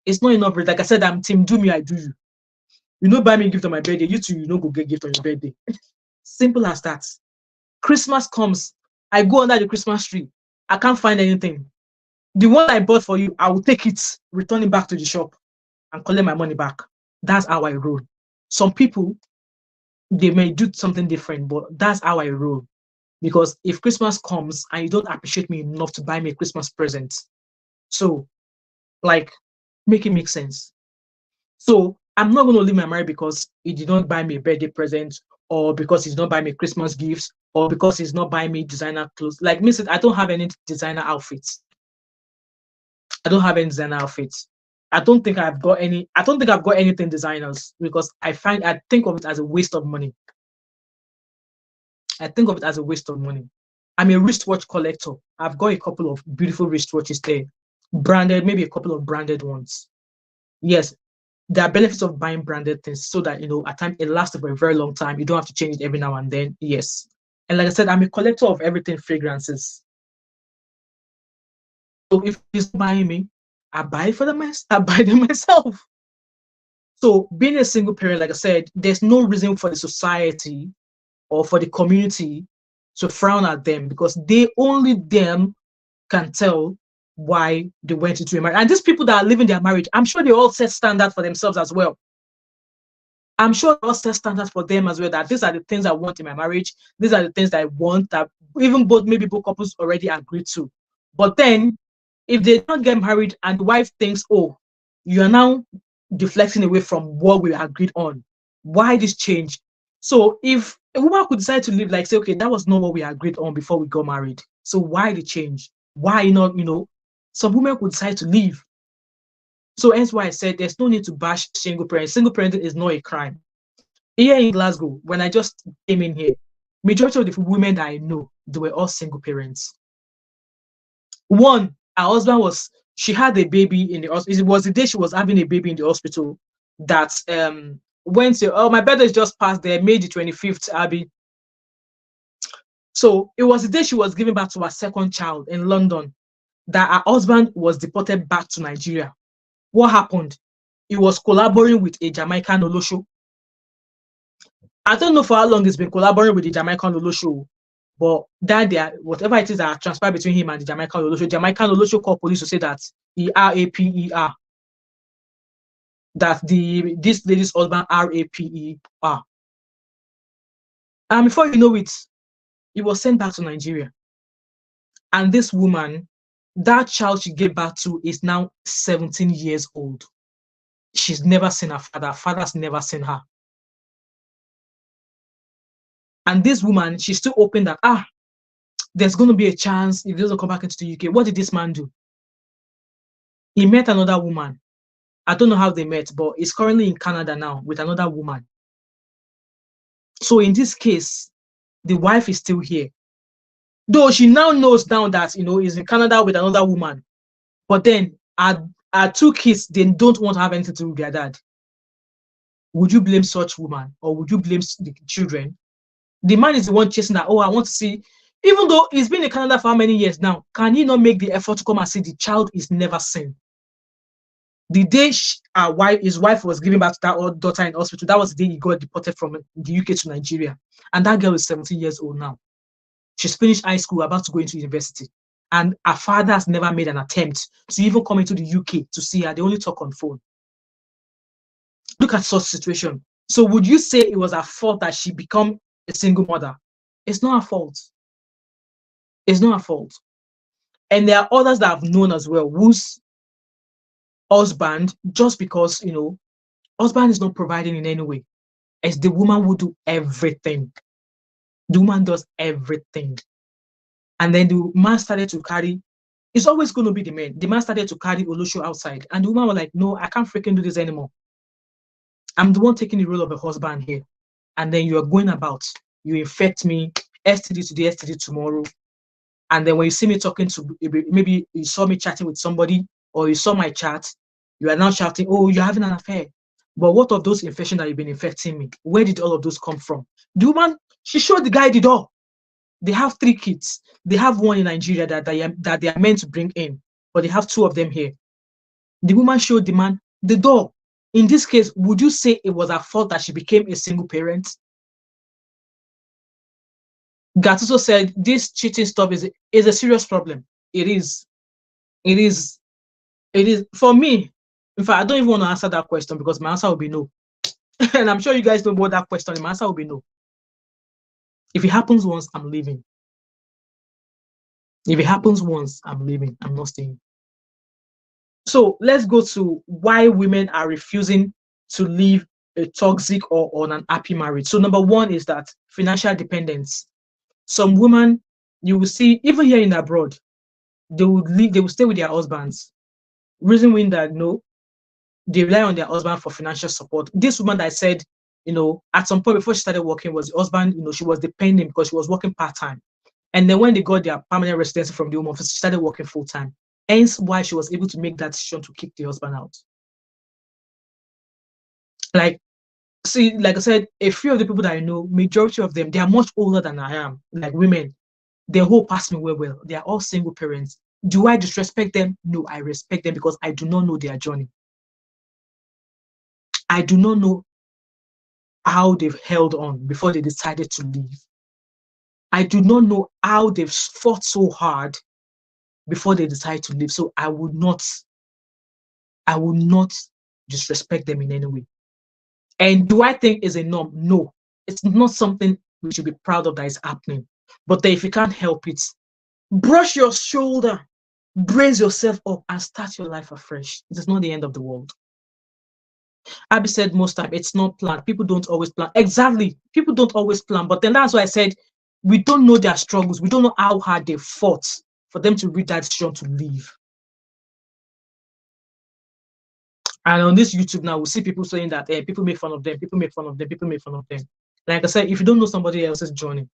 it's not enough. Like I said, I'm team do me, I do you. You know, buy me a gift on my birthday. You too, you know, go get gift on your birthday. Simple as that. Christmas comes. I go under the Christmas tree. I can't find anything. The one I bought for you, I will take it, return it back to the shop, and collect my money back. That's how I roll. Some people, they may do something different, but that's how I roll. Because if Christmas comes and you don't appreciate me enough to buy me a Christmas present, so like, make it make sense. So I'm not going to leave my marriage because he did not buy me a birthday present, or because he's not buying me Christmas gifts, or because he's not buying me designer clothes. Like me, I don't have any designer outfits. I don't have any designer outfits. I don't think I've got anything designers, because I think of it as a waste of money. I think of it as a waste of money. I'm a wristwatch collector. I've got a couple of beautiful wristwatches there, branded, maybe a couple of branded ones. Yes, there are benefits of buying branded things, so that, you know, at times it lasts for a very long time. You don't have to change it every now and then. Yes. And like I said, I'm a collector of everything fragrances. So if he's buying me, I buy it for I buy them myself. So being a single parent, like I said, there's no reason for the society or for the community to frown at them, because only them can tell why they went into a marriage. And these people that are living their marriage, I'm sure they all set standards for themselves as well. I'm sure they all set standards for them as well, that these are the things I want in my marriage. These are the things that I want, that even maybe both couples already agreed to. But then if they don't get married and the wife thinks, oh, you are now deflecting away from what we agreed on, why this change? So if A woman could decide to leave, like say, okay, that was not what we agreed on before we got married. So why the change? Why not, some women could decide to leave. So hence why I said there's no need to bash single parents. Single parenting is not a crime. Here in Glasgow, when I just came in here, majority of the women that I know, they were all single parents. One, her husband she had a baby in the hospital. It was the day she was having a baby in the hospital that went to, oh, my birthday is just passed there, May the 25th, Abby. So it was the day she was giving birth to her second child in London that her husband was deported back to Nigeria. What happened? He was collaborating with a Jamaican Olosho. I don't know for how long he's been collaborating with the Jamaican Olosho, but that whatever it is that transpired between him and the Jamaican Olosho called police to say that ERAPER, that this lady's husband RAPER. And before you know it, he was sent back to Nigeria. And this woman, that child she gave birth to is now 17 years old. She's never seen her father. Her father's never seen her. And this woman, she's still open that, there's going to be a chance if he doesn't come back into the UK. What did this man do? He met another woman. I don't know how they met, but he's currently in Canada now with another woman. So in this case, the wife is still here. Though she now knows now that, he's in Canada with another woman. But then our two kids, they don't want to have anything to do with their dad. Would you blame such woman, or would you blame the children? The man is the one chasing that, I want to see, even though he's been in Canada for how many years now, can he not make the effort to come and see the child is never seen? The day his wife was giving back to that daughter in hospital, that was the day he got deported from the UK to Nigeria. And that girl is 17 years old now. She's finished high school, about to go into university. And her father has never made an attempt to even come into the UK to see her. They only talk on phone. Look at such situation. So would you say it was her fault that she become a single mother? It's not her fault. It's not her fault. And there are others that I've known as well whose husband, just because, husband is not providing in any way, as the woman will do everything. The woman does everything. And then the man started to carry, it's always going to be the man. The man started to carry Olosho outside. And the woman was like, no, I can't freaking do this anymore. I'm the one taking the role of a husband here. And then you are going about, you infect me, STD today, STD tomorrow. And then when you see me talking to, maybe you saw me chatting with somebody, or you saw my chat, you are now shouting, oh, you're having an affair. But what of those infections that you've been infecting me? Where did all of those come from? The woman, she showed the guy the door. They have 3 kids. They have one in Nigeria that they are meant to bring in, but they have 2 of them here. The woman showed the man the door. In this case, would you say it was her fault that she became a single parent? Gatuso said this cheating stuff is a serious problem. It is. It is. It is. For me, in fact, I don't even want to answer that question because my answer will be no. And I'm sure you guys don't want that question. My answer will be no. If it happens once, I'm leaving. If it happens once, I'm leaving. I'm not staying. So let's go to why women are refusing to leave a toxic or on an happy marriage. So number one is that financial dependence. Some women, you will see, even here in abroad, they will stay with their husbands. Reason being that they rely on their husband for financial support. This woman that I said, at some point before she started working, was the husband, she was dependent because she was working part-time. And then when they got their permanent residency from the home office, she started working full-time. Hence why she was able to make that decision to kick the husband out. Like I said, a few of the people that I know, majority of them, they are much older than I am, like women. They whole pass me well. They are all single parents. Do I disrespect them? No, I respect them because I do not know their journey. I do not know how they've held on before they decided to leave. I do not know how they've fought so hard before they decide to leave. So I would not disrespect them in any way. And do I think is a norm? No, it's not something we should be proud of that is happening. But if you can't help it, brush your shoulder, brace yourself up, and start your life afresh. It is not the end of the world. Abby said most time it's not planned. People don't always plan. Exactly. People don't always plan. But then that's why I said we don't know their struggles. We don't know how hard they fought for them to reach that decision to leave. And on this YouTube now, we see people saying that people make fun of them, people make fun of them, people make fun of them. Like I said, if you don't know somebody else's journey,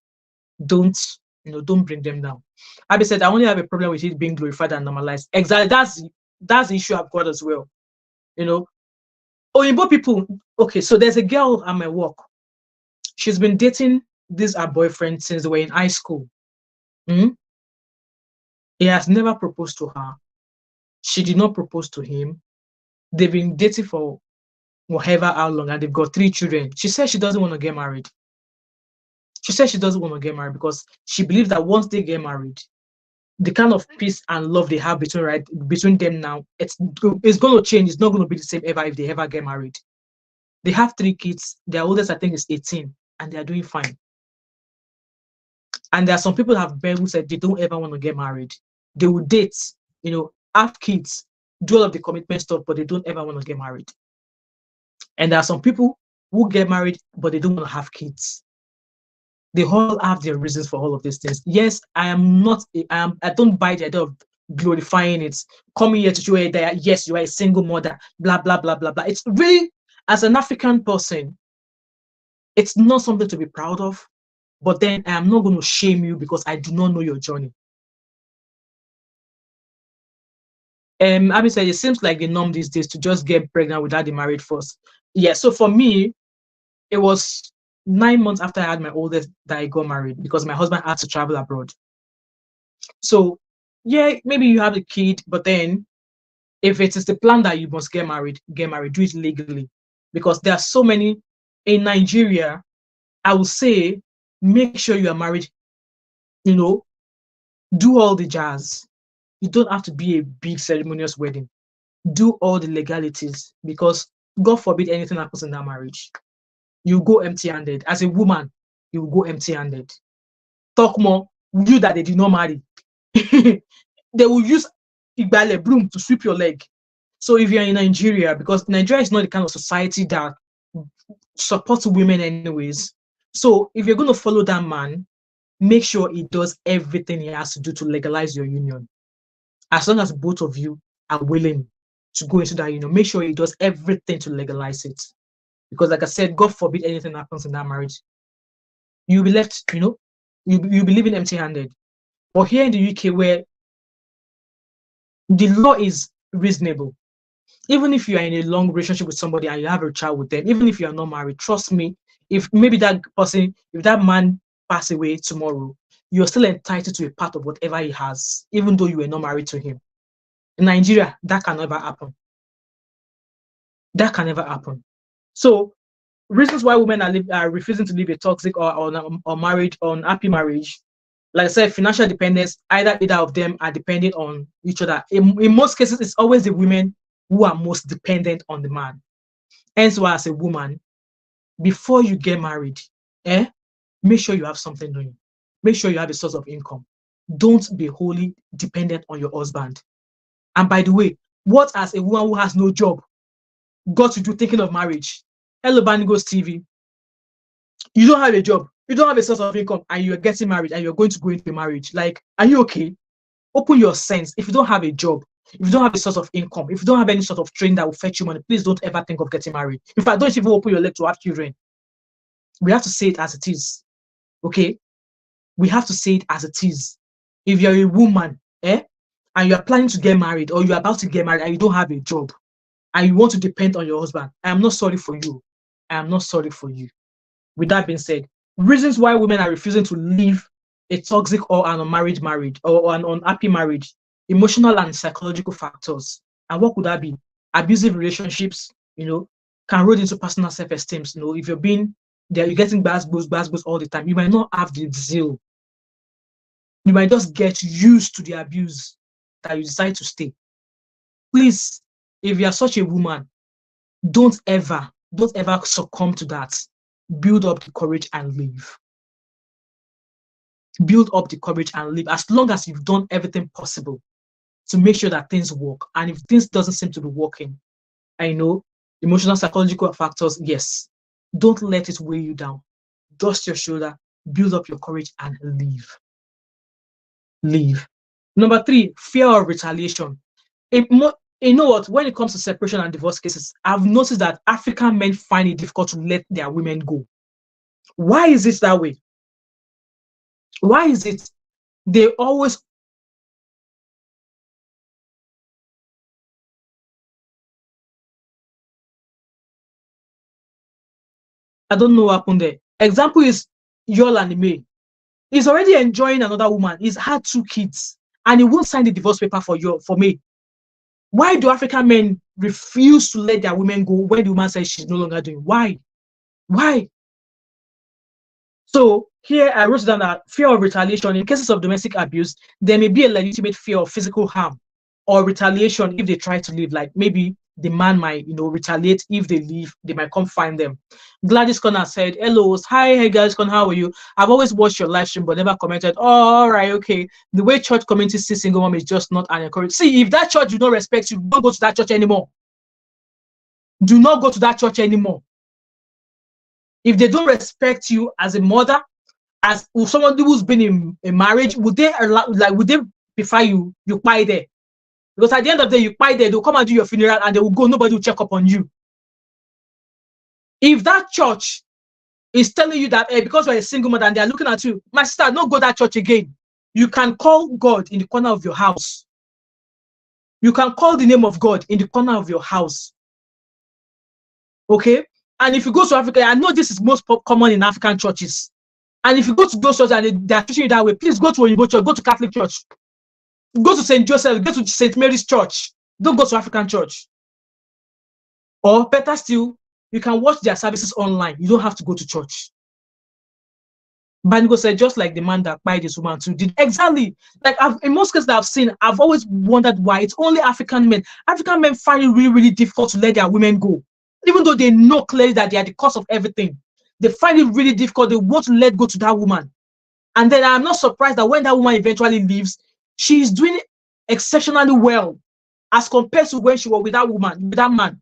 don't don't bring them down. Abby said, I only have a problem with it being glorified and normalized. Exactly. That's the issue I've got as well. Oyinbo people. Okay, so there's a girl at my work. She's been dating this her boyfriend since they were in high school. Mm? He has never proposed to her. She did not propose to him. They've been dating for whatever how long, and they've got 3 children. She says she doesn't want to get married. She says she doesn't want to get married because she believes that once they get married, the kind of peace and love they have between them now, it's going to change. It's not going to be the same ever if they ever get married. They have 3 kids. Their oldest, I think, is 18, and they are doing fine. And there are some people have been who said they don't ever want to get married. They will date, have kids, do all of the commitment stuff, but they don't ever want to get married. And there are some people who get married, but they don't want to have kids. They all have their reasons for all of these things. Yes, I don't buy the idea of glorifying it, coming here to show you that yes, you are a single mother, blah, blah, blah, blah, blah. It's really, as an African person, it's not something to be proud of. But then I am not going to shame you because I do not know your journey. Abby said, it seems like the norm these days to just get pregnant without the married first. Yeah, so for me, it was 9 months after I had my oldest that I got married because my husband had to travel abroad. So, yeah, maybe you have a kid, but then if it is the plan that you must get married, do it legally. Because there are so many in Nigeria, I will say, make sure you are married, do all the jazz. You don't have to be a big ceremonious wedding. Do all the legalities because God forbid anything happens in that marriage. You go empty-handed. As a woman, you will go empty-handed. Talk more, you that they did not marry. They will use Igbale broom to sweep your leg. So if you're in Nigeria, because Nigeria is not the kind of society that supports women anyways. So if you're going to follow that man, make sure he does everything he has to do to legalize your union. As long as both of you are willing to go into that union, make sure he does everything to legalize it. Because like I said, God forbid anything happens in that marriage. You'll be left, you'll be living empty-handed. But here in the UK, where the law is reasonable, even if you are in a long relationship with somebody and you have a child with them, even if you are not married, trust me, if maybe that person, if that man pass away tomorrow, you're still entitled to a part of whatever he has, even though you were not married to him. In Nigeria, that can never happen. That can never happen. So, reasons why women are refusing to live a toxic or married or unhappy marriage, like I said, financial dependence. Either of them are dependent on each other. In most cases, it's always the women who are most dependent on the man. Hence why, as a woman, before you get married, make sure you have something doing. Make sure you have a source of income. Don't be wholly dependent on your husband. And by the way, what has a woman who has no job got to do thinking of marriage? Hello, Banigos TV. You don't have a job, you don't have a source of income, and you're getting married and you're going to go into a marriage. Like, are you okay? Open your sense. If you don't have a job, if you don't have a source of income, if you don't have any sort of training that will fetch you money, please don't ever think of getting married. In fact, don't even open your leg to have children. We have to say it as it is. Okay? We have to say it as it is. If you're a woman, and you're planning to get married or you're about to get married and you don't have a job and you want to depend on your husband, I am not sorry for you. I am not sorry for you. With that being said, reasons why women are refusing to leave a toxic or an unmarried marriage or an unhappy marriage: emotional and psychological factors. And what could that be? Abusive relationships, can roll into personal self-esteem. If you're being there, you're getting bad boosts all the time. You might not have the zeal. You might just get used to the abuse that you decide to stay. Please, if you are such a woman, don't ever succumb to that. Build up the courage and leave. Build up the courage and leave, as long as you've done everything possible to make sure that things work. And if things doesn't seem to be working, I know Emotional, psychological factors, yes. Don't let it weigh you down. Dust your shoulder, build up your courage, and leave. Leave. Number 3, fear of retaliation. You know what? When it comes to separation and divorce cases, I've noticed that African men find it difficult to let their women go. Why is it that way? Why is it they always? I don't know what happened there. Example is Yul and May. He's already enjoying another woman. He's had 2 kids, and he won't sign the divorce paper for May. Why do African men refuse to let their women go when the woman says she's no longer doing? Why? Why? So here I wrote down that fear of retaliation. In cases of domestic abuse, there may be a legitimate fear of physical harm or retaliation if they try to leave. Like maybe the man might, retaliate if they leave. They might come find them. Gladys Connor said, "Hello, hi, hey guys, Connor, how are you? I've always watched your live stream but never commented. Oh, all right, okay. The way church community sees single mom is just not an encouragement. See, if that church do not respect you, don't go to that church anymore. Do not go to that church anymore. If they don't respect you as a mother, as someone who's been in a marriage, would they prefer you buy there? Because at the end of the day, you buy there, they'll come and do your funeral and they will go, nobody will check up on you. If that church is telling you that because you're a single mother and they're looking at you, my sister, don't go that church again. You can call God in the corner of your house. You can call the name of God in the corner of your house. Okay? And if you go to Africa, I know this is most common in African churches. And if you go to those churches and they're teaching you that way, please go to Oyibo church, go to Catholic church, go to St. Joseph, go to St. Mary's church. Don't go to African church. Or better still, you can watch their services online. You don't have to go to church. Banigo said, just like the man that buy this woman too did. Exactly. Like in most cases that I've seen, I've always wondered why it's only African men. African men find it really, really difficult to let their women go. Even though they know clearly that they are the cause of everything. They find it really difficult. They want to let go to that woman. And then I'm not surprised that when that woman eventually leaves, she's doing exceptionally well as compared to when she was with that woman, with that man.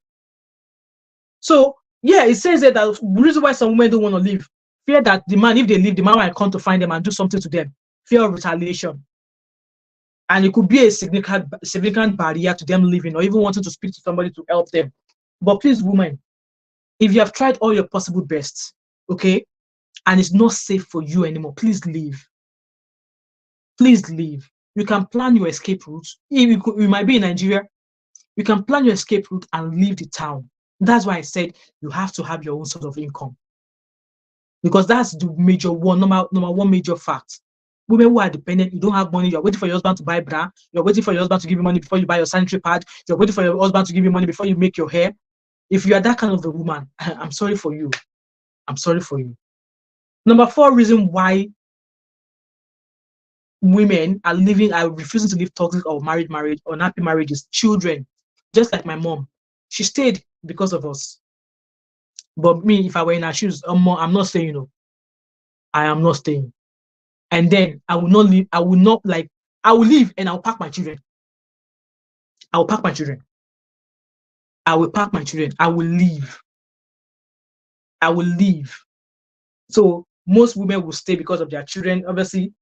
So, yeah, it says that the reason why some women don't want to leave, fear that the man, if they leave, the man might come to find them and do something to them. Fear of retaliation. And it could be a significant barrier to them leaving or even wanting to speak to somebody to help them. But please, women, if you have tried all your possible best, okay, and it's not safe for you anymore, please leave. Please leave. You can plan your escape route. You might be in Nigeria. You can plan your escape route and leave the town. That's why I said you have to have your own source of income. Because that's the number one major fact. Women who are dependent, you don't have money, you're waiting for your husband to buy bra, you're waiting for your husband to give you money before you buy your sanitary pad, you're waiting for your husband to give you money before you make your hair. If you are that kind of a woman, I'm sorry for you. I'm sorry for you. Number 4 reason why women are refusing to live toxic or marriage, unhappy marriages, children. Just like my mom. She stayed because of us. But me, if I were in her shoes, I'm not staying, I am not staying. And then I will not leave. I will leave and I'll pack my children. I will pack my children. I will pack my children. I will leave. I will leave. So most women will stay because of their children. Obviously,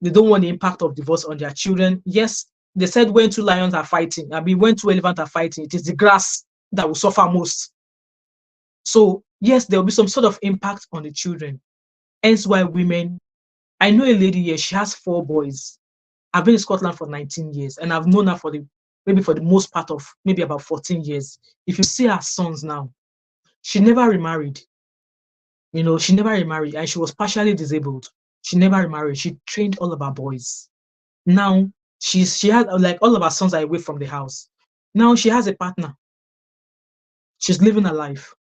they don't want the impact of divorce on their children. Yes, they said when 2 lions are fighting, when 2 elephants are fighting, it is the grass that will suffer most. So yes, there will be some sort of impact on the children. Hence why women, I know a lady here, she has 4 boys. I've been in Scotland for 19 years and I've known her for the most part of maybe about 14 years. If you see her sons now, she never remarried. She never remarried and she was partially disabled. She never remarried. She trained all of her boys. Now she had all of her sons are away from the house. Now she has a partner. She's living her life.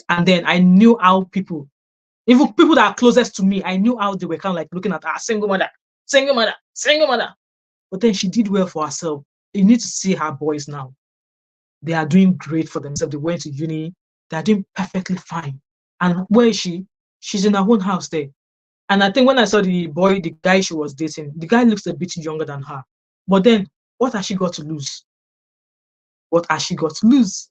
And then I knew how even people that are closest to me, I knew how they were kind of like looking at her, single mother, single mother, single mother. But then she did well for herself. You need to see her boys now. They are doing great for themselves. They went to uni. They are doing perfectly fine. And where is she? She's in her own house there. And I think when I saw the guy she was dating, the guy looks a bit younger than her. But then, what has she got to lose? What has she got to lose?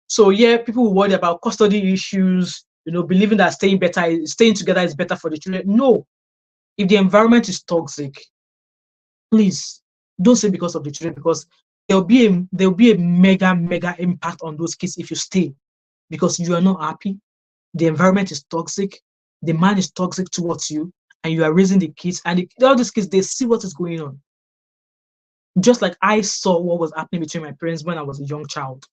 So yeah, people will worry about custody issues, believing that staying together is better for the children. No, if the environment is toxic, please don't say because of the children, because there'll be a mega impact on those kids if you stay, because you are not happy. The environment is toxic, the man is toxic towards you, and you are raising the kids, and all these kids, they see what is going on. Just like I saw what was happening between my parents when I was a young child.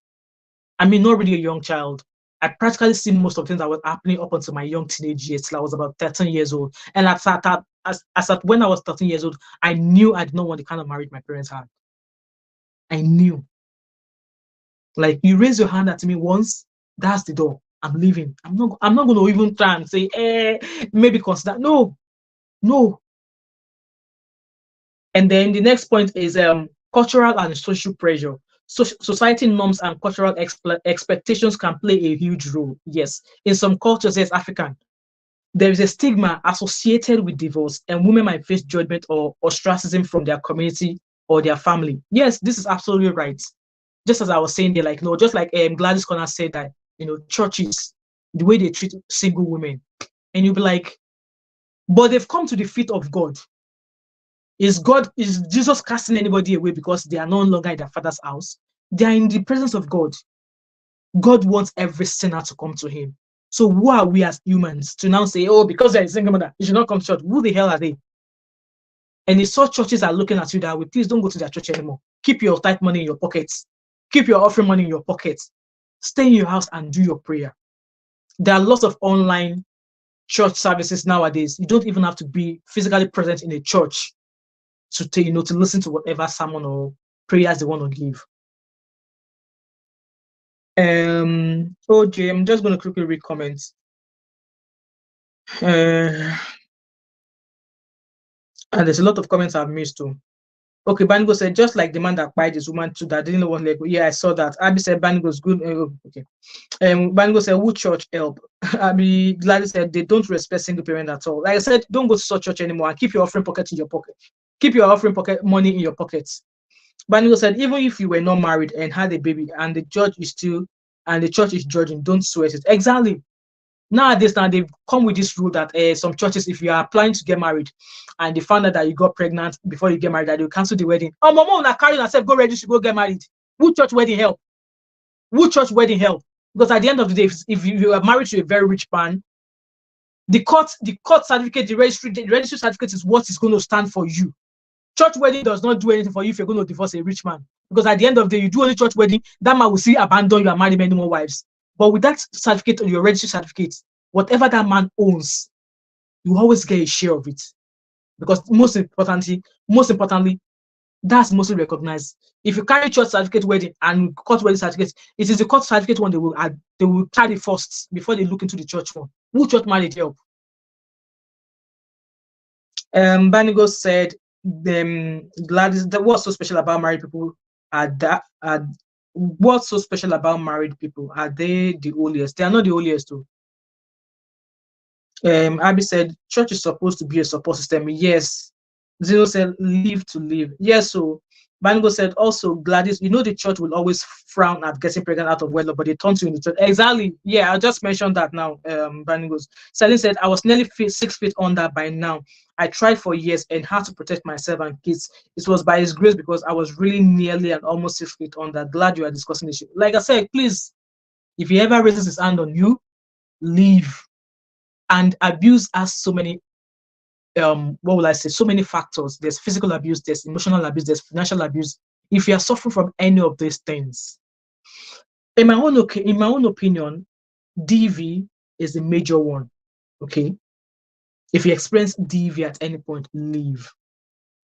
I mean, not really a young child. I practically seen most of the things that was happening up until my young teenage years, till I was about 13 years old. And as at when I was 13 years old, I knew I did not want the kind of marriage my parents had. I knew. Like, you raise your hand at me once, that's the door. I'm leaving. I'm not going to even try and say, maybe consider. No, no. And then the next point is cultural and social pressure. Society norms and cultural expectations can play a huge role. Yes, in some cultures, yes, African, there is a stigma associated with divorce, and women might face judgment or ostracism from their community or their family. Yes, this is absolutely right. Just as I was saying there, like, just like Gladys Corner said that, churches, the way they treat single women, and you'll be like, but they've come to the feet of God. Is Jesus casting anybody away because they are no longer in their father's house? They are in the presence of God. God wants every sinner to come to him. So who are we as humans to now say, oh, because they're a single mother, you should not come to church? Who the hell are they? And if such churches are looking at you that way, please don't go to their church anymore. Keep your tithe money in your pockets. Keep your offering money in your pockets. Stay in your house and do your prayer. There are lots of online church services nowadays. You don't even have to be physically present in a church to listen to whatever sermon or prayers they want to give. OJ, I'm just going to quickly read comments. And there's a lot of comments I've missed too. Okay, Banigo said, just like the man that cried this woman too, that didn't know what leg. Yeah, I saw that. Abby said Banigo's good. Okay. Banigo said, would church help? Abby Gladys said, they don't respect single parent at all. Like I said, don't go to such church anymore and keep your offering pocket in your pocket. Keep your offering pocket money in your pockets. Banigo said, even if you were not married and had a baby and the church is judging, don't sweat it. Exactly. Nowadays, they've come with this rule that some churches, if you are planning to get married and they found out that you got pregnant before you get married, that they'll cancel the wedding. Oh, mama, now carry yourself, go register, go get married. Would church wedding help? Would church wedding help? Because at the end of the day, if you are married to a very rich man, the court certificate, the registry certificate is what is going to stand for you. Church wedding does not do anything for you if you're going to divorce a rich man. Because at the end of the day, you do only church wedding, that man will still abandon you and marry many more wives. But with that certificate or your registry certificate, whatever that man owns, you always get a share of it. Because most importantly, that's mostly recognized. If you carry church certificate wedding and court wedding certificate, it is the court certificate one they will carry first before they look into the church one. Who church marriage help? Banigo said, Gladys, what's so special about married people what's so special about married people? Are they the holiest? They are not the holiest too. Abby said, church is supposed to be a support system. Yes. Zero said, live to live. Yes. So Bango said, also, Gladys, the church will always frown at getting pregnant out of wedlock, but they turn to you in the church. Exactly. Yeah, I just mentioned that now. Bango's. Celine said, I was nearly 6 feet under by now. I tried for years and had to protect myself and kids. It was by his grace because I was really nearly and almost 6 feet under. Glad you are discussing this. Like I said, please, if he ever raises his hand on you, leave. And abuse has so many, so many factors. There's physical abuse, there's emotional abuse, there's financial abuse. If you are suffering from any of these things, in my own opinion, DV is the major one. Okay, if you experience DV at any point, leave.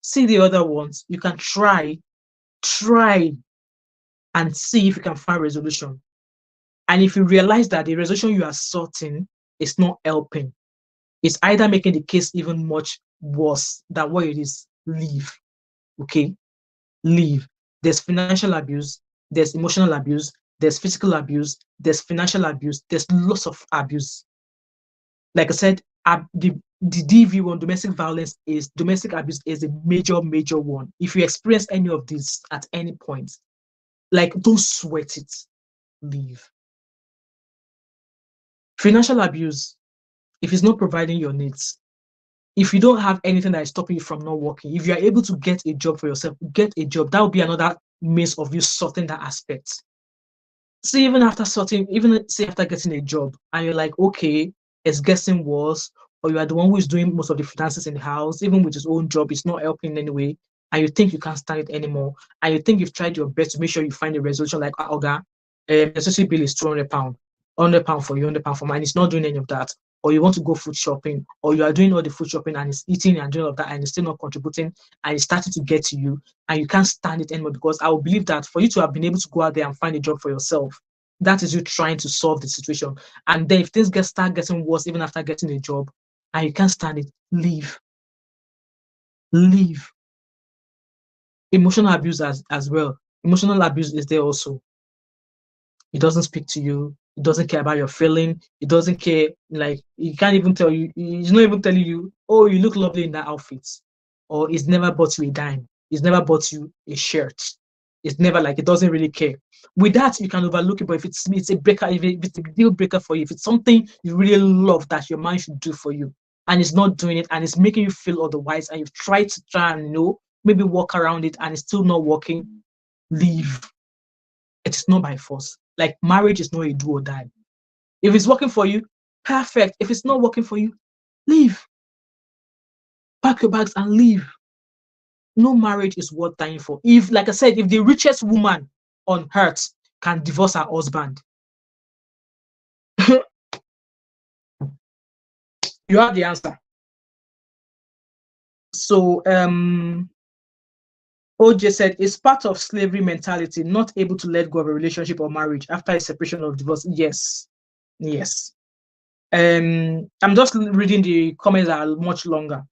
See the other ones. You can try and see if you can find resolution. And if you realize that the resolution you are sorting is not helping, it's either making the case even much worse than what it is, leave. Okay, leave. There's financial abuse, there's emotional abuse, there's physical abuse, there's financial abuse, there's lots of abuse. Like I said, the DV one, domestic abuse, is a major one. If you experience any of this at any point, like, don't sweat it. leave. Financial abuse, if it's not providing your needs, if you don't have anything that is stopping you from not working, if you are able to get a job for yourself, get a job. That will be another means of you sorting that aspect. See, even after sorting, even say after getting a job, and you're like, okay, it's getting worse, or you are the one who is doing most of the finances in the house, even with his own job, it's not helping in any way, and you think you can't stand it anymore, and you think you've tried your best to make sure you find a resolution like, Oga, the associate bill is £200, £100 for you, £100 for mine, it's not doing any of that. Or you want to go food shopping, or you are doing all the food shopping and it's eating and doing all of that, and it's still not contributing, and it's starting to get to you, and you can't stand it anymore. Because I will believe that for you to have been able to go out there and find a job for yourself, that is you trying to solve the situation. And then if things start getting worse, even after getting a job, and you can't stand it, leave. Leave. Emotional abuse as well. Emotional abuse is there also. He doesn't speak to you. He doesn't care about your feeling. He doesn't care. Like, he can't even tell you. He's not even telling you, oh, you look lovely in that outfit. Or he's never bought you a dime. He's never bought you a shirt. It's never, like, it doesn't really care. With that, you can overlook it. But if it's a breaker, if it's a deal breaker for you, if it's something you really love that your mind should do for you, and it's not doing it, and it's making you feel otherwise, and you've tried to try and maybe walk around it, and it's still not working, leave. It is not by force. Like, marriage is not a do or die. If it's working for you, perfect. If it's not working for you, leave. Pack your bags and leave. No marriage is worth dying for. If, like I said, if the richest woman on earth can divorce her husband, you have the answer. So OJ said, it's part of slavery mentality, not able to let go of a relationship or marriage after a separation or divorce. Yes. I'm just reading the comments that are much longer.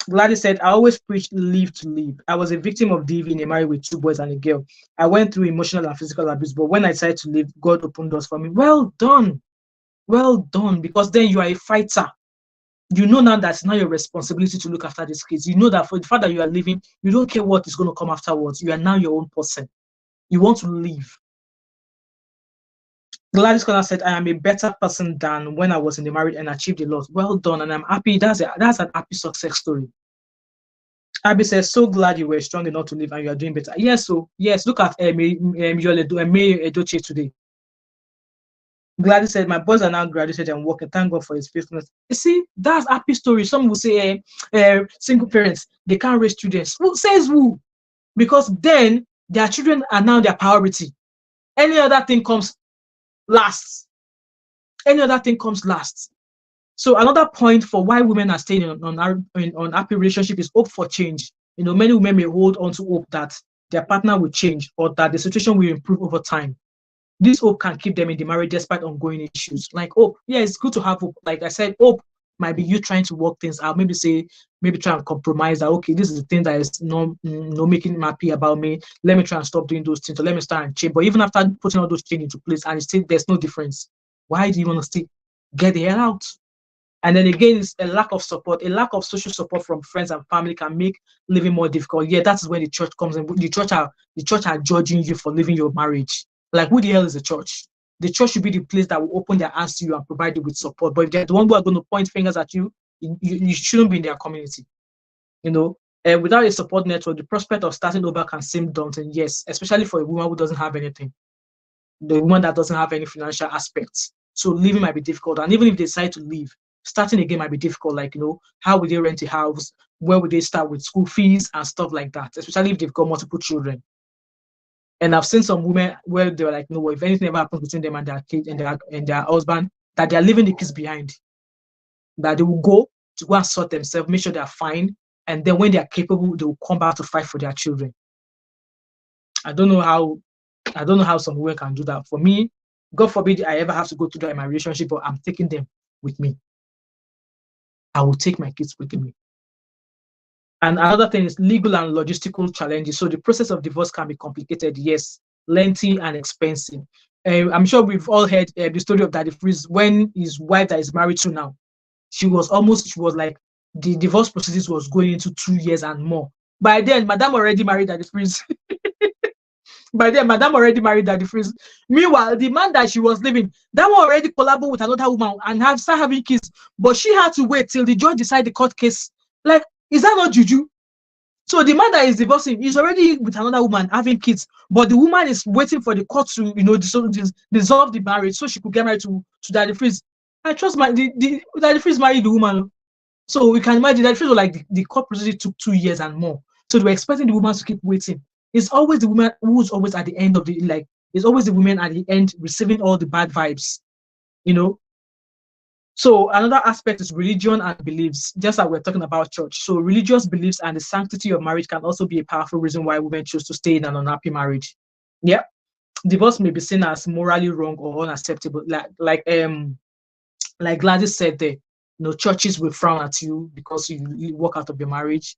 Gladys said, I always preach leave to live. I was a victim of DV in a marriage with 2 boys and a girl. I went through emotional and physical abuse, but when I decided to leave, God opened doors for me. Well done. Well done. Because then you are a fighter. You know now that's not your responsibility to look after these kids. You know that for the fact that you are leaving, you don't care what is going to come afterwards. You are now your own person. You want to leave. Gladys Connor said, I am a better person than when I was in the marriage and achieved a lot. Well done. And I'm happy. That's an happy success story. Abby says, so glad you were strong enough to live and you are doing better. Yes, so yes, look at May Edochie today. Gladys said, my boys are now graduated and working. Thank God for his faithfulness. You see, that's a happy story. Some will say, single parents, they can't raise children. Who says who? Because then their children are now their priority. Any other thing comes last. Any other thing comes last. So another point for why women are staying on happy relationship is hope for change. Many women may hold on to hope that their partner will change or that the situation will improve over time. This hope can keep them in the marriage despite ongoing issues. Like hope, yeah, it's good to have hope. Like I said, hope might be you trying to work things out. Maybe try and compromise that. Okay, this is the thing that is not making him happy about me. Let me try and stop doing those things. So let me start and change. But even after putting all those changes into place, and still there's no difference. Why do you want to still get the hell out? And then again, it's a lack of support, a lack of social support from friends and family can make living more difficult. Yeah, that's when the church comes in. The church are judging you for living your marriage. Like, who the hell is the church? The church should be the place that will open their hands to you and provide you with support. But if they're the one who are going to point fingers at you, you shouldn't be in their community. Without a support network, the prospect of starting over can seem daunting. Yes, especially for a woman who doesn't have anything, the woman that doesn't have any financial aspects. So leaving might be difficult. And even if they decide to leave, starting again might be difficult. Like, how would they rent a house? Where would they start with school fees and stuff like that? Especially if they've got multiple children. And I've seen some women where they were like, no, if anything ever happens between them and their kids and their husband, that they're leaving the kids behind. That they will go and sort themselves, make sure they're fine. And then when they're capable, they will come back to fight for their children. I don't know how some women can do that. For me, God forbid I ever have to go through that in my relationship, but I'm taking them with me. I will take my kids with me. And another thing is legal and logistical challenges. So the process of divorce can be complicated, yes, lengthy and expensive. I'm sure we've all heard the story of Daddy Freeze when his wife that is married to now, she was like, the divorce proceedings was going into 2 years and more. By then, Madame already married Daddy Freeze. By then, Madame already married Daddy Freeze. Meanwhile, the man that she was living, that one already collaborated with another woman and have start having kids. But she had to wait till the judge decide the court case. Like, is that not juju? So the man that is divorcing is already with another woman having kids, but the woman is waiting for the court to, dissolve the marriage so she could get married to Daddy Freeze. I trust the Daddy Freeze married the woman. So we can imagine that feels like the court procedure took 2 years and more. So they were expecting the woman to keep waiting. It's always the woman who's always at the end of the it's always the woman at the end receiving all the bad vibes, you know. So another aspect is religion and beliefs, just like we're talking about church. So religious beliefs and the sanctity of marriage can also be a powerful reason why women choose to stay in an unhappy marriage. Yeah. Divorce may be seen as morally wrong or unacceptable. Like Gladys said there, churches will frown at you because you walk out of your marriage.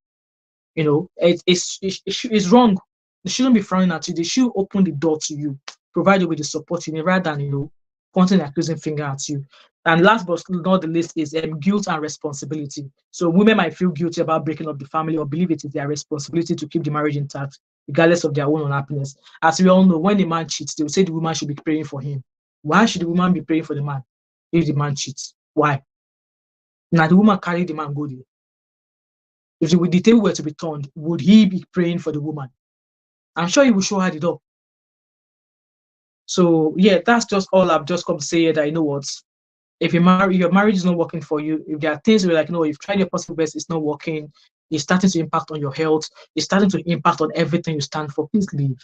It's wrong. They shouldn't be frowning at you. They should open the door to you, provide you with the support you need, rather than pointing an accusing finger at you. And last but not the least is guilt and responsibility. So women might feel guilty about breaking up the family or believe it is their responsibility to keep the marriage intact, regardless of their own unhappiness. As we all know, when the man cheats, they will say the woman should be praying for him. Why should the woman be praying for the man if the man cheats? Why? Now the woman carry the man go there. If the table were to be turned, would he be praying for the woman? I'm sure he will show her the door. So yeah, that's just all I've just come to say that what? If your marriage is not working for you, if there are things where you've tried your possible best, it's not working, it's starting to impact on your health, it's starting to impact on everything you stand for, please leave.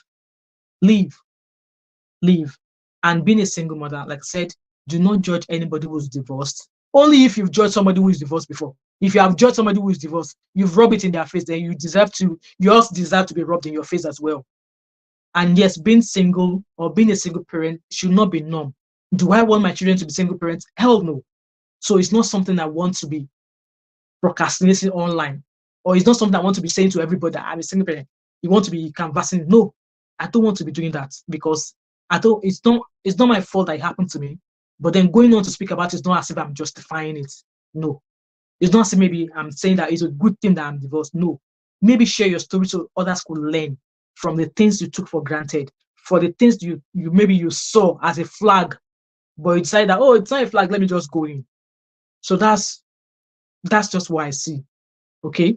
Leave. And being a single mother, like I said, do not judge anybody who's divorced. Only if you've judged somebody who is divorced before. If you have judged somebody who is divorced, you've rubbed it in their face, then you also deserve to be rubbed in your face as well. And yes, being single or being a single parent should not be norm. Do I want my children to be single parents? Hell no. So it's not something I want to be procrastinating online. Or it's not something I want to be saying to everybody that I'm a single parent. You want to be canvassing? No, I don't want to be doing that because it's not my fault that it happened to me. But then going on to speak about it is not as if I'm justifying it. No. It's not as if maybe I'm saying that it's a good thing that I'm divorced. No. Maybe share your story so others could learn from the things you took for granted, for the things you saw as a flag, but you decided that, oh, it's not a flag, let me just go in. So that's just what I see. Okay.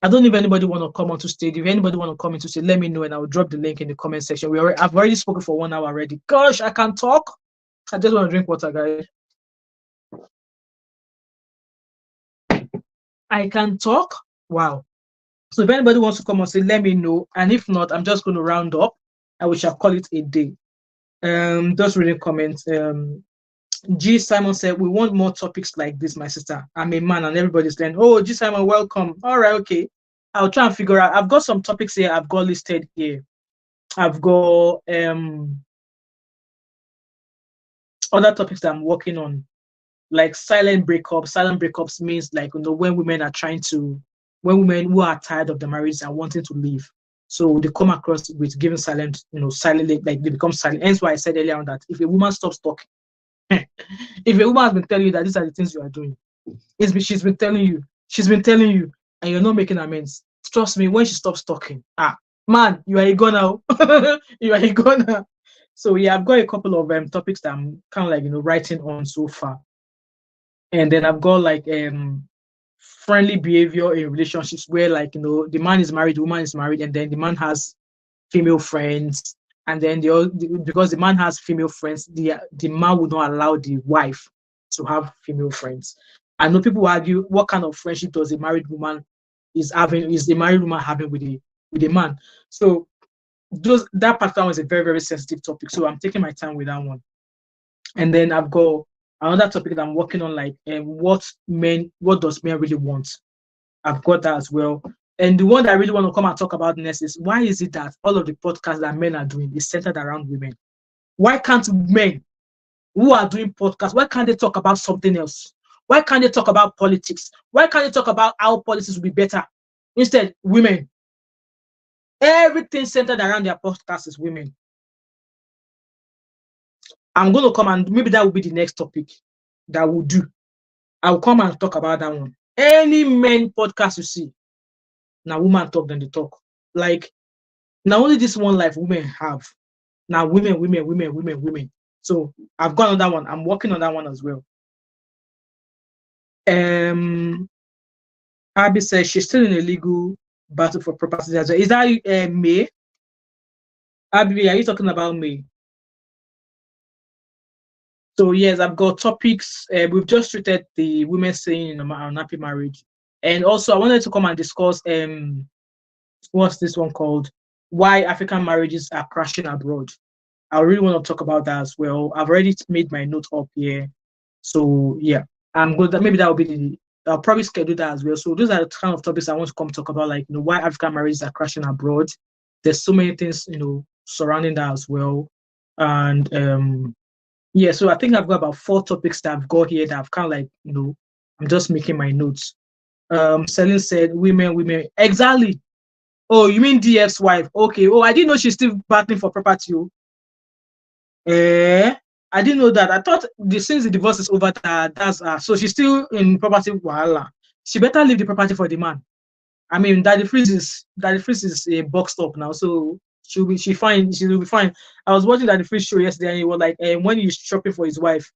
I don't know if anybody want to come onto stage. If anybody want to come into stage, let me know and I'll drop the link in the comment section. I've already spoken for 1 hour already. Gosh, I can talk. I just want to drink water, guys. I can talk. Wow. So if anybody wants to come and say, let me know. And if not, I'm just going to round up and we shall call it a day. Just reading comments. G. Simon said, we want more topics like this, my sister. I'm a man and everybody's saying, oh, G. Simon, welcome. All right, okay. I'll try and figure out. I've got some topics here I've got listed here. I've got other topics that I'm working on, like silent breakups. Silent breakups means when women who are tired of the marriage and wanting to leave. So they come across with giving silent, silently, like they become silent. Hence why I said earlier on that if a woman stops talking, if a woman has been telling you that these are the things you are doing, she's been telling you, and you're not making amends. Trust me, when she stops talking, man, you are a goner. You are a goner. So yeah, I've got a couple of topics that I'm kind of writing on so far, and then I've got friendly behavior in relationships where the man is married, the woman is married, and then the man has female friends, and then because the man has female friends, the man would not allow the wife to have female friends. I know people argue, what kind of friendship does a married woman is the married woman having with the man? So that particular one is a very, very sensitive topic. So I'm taking my time with that one. And then I've got another topic that I'm working on, what does men really want? I've got that as well. And the one that I really want to come and talk about next is, why is it that all of the podcasts that men are doing is centered around women? Why can't men who are doing podcasts, why can't they talk about something else? Why can't they talk about politics? Why can't they talk about how politics will be better? Instead, women. Everything centered around their podcast is women. I'm going to come and maybe that will be the next topic that we'll do. I'll come and talk about that one. Any men podcast you see, now woman talk, then they talk. Like, Now only this one life women have. Now women. So I've got another one. I'm working on that one as well. Abby says she's still in a legal battle for property as well. Is that May? Abby, are you talking about May? So yes, I've got topics. We've just treated the women staying in unhappy marriage, and also I wanted to come and discuss what's this one called? Why African marriages are crashing abroad. I really want to talk about that as well. I've already made my note up here, so yeah, I'm good. Maybe that will be the. I'll probably schedule that as well. So those are the kind of topics I want to come talk about, like why African marriages are crashing abroad. There's so many things surrounding that as well, and yeah, so I think I've got about 4 topics that I've got here that I've kind of like, I'm just making my notes. Selling said, women. Exactly. Oh, you mean DF's wife? Okay. Oh, I didn't know she's still battling for property. Oh. I didn't know that. I thought since the divorce is over, that's so she's still in property. Voila. She better leave the property for the man. I mean, Daddy Freeze is a boxed up now, so she'll be fine. She'll be fine. I was watching Daddy Freeze show yesterday, and he was like, when he's shopping for his wife,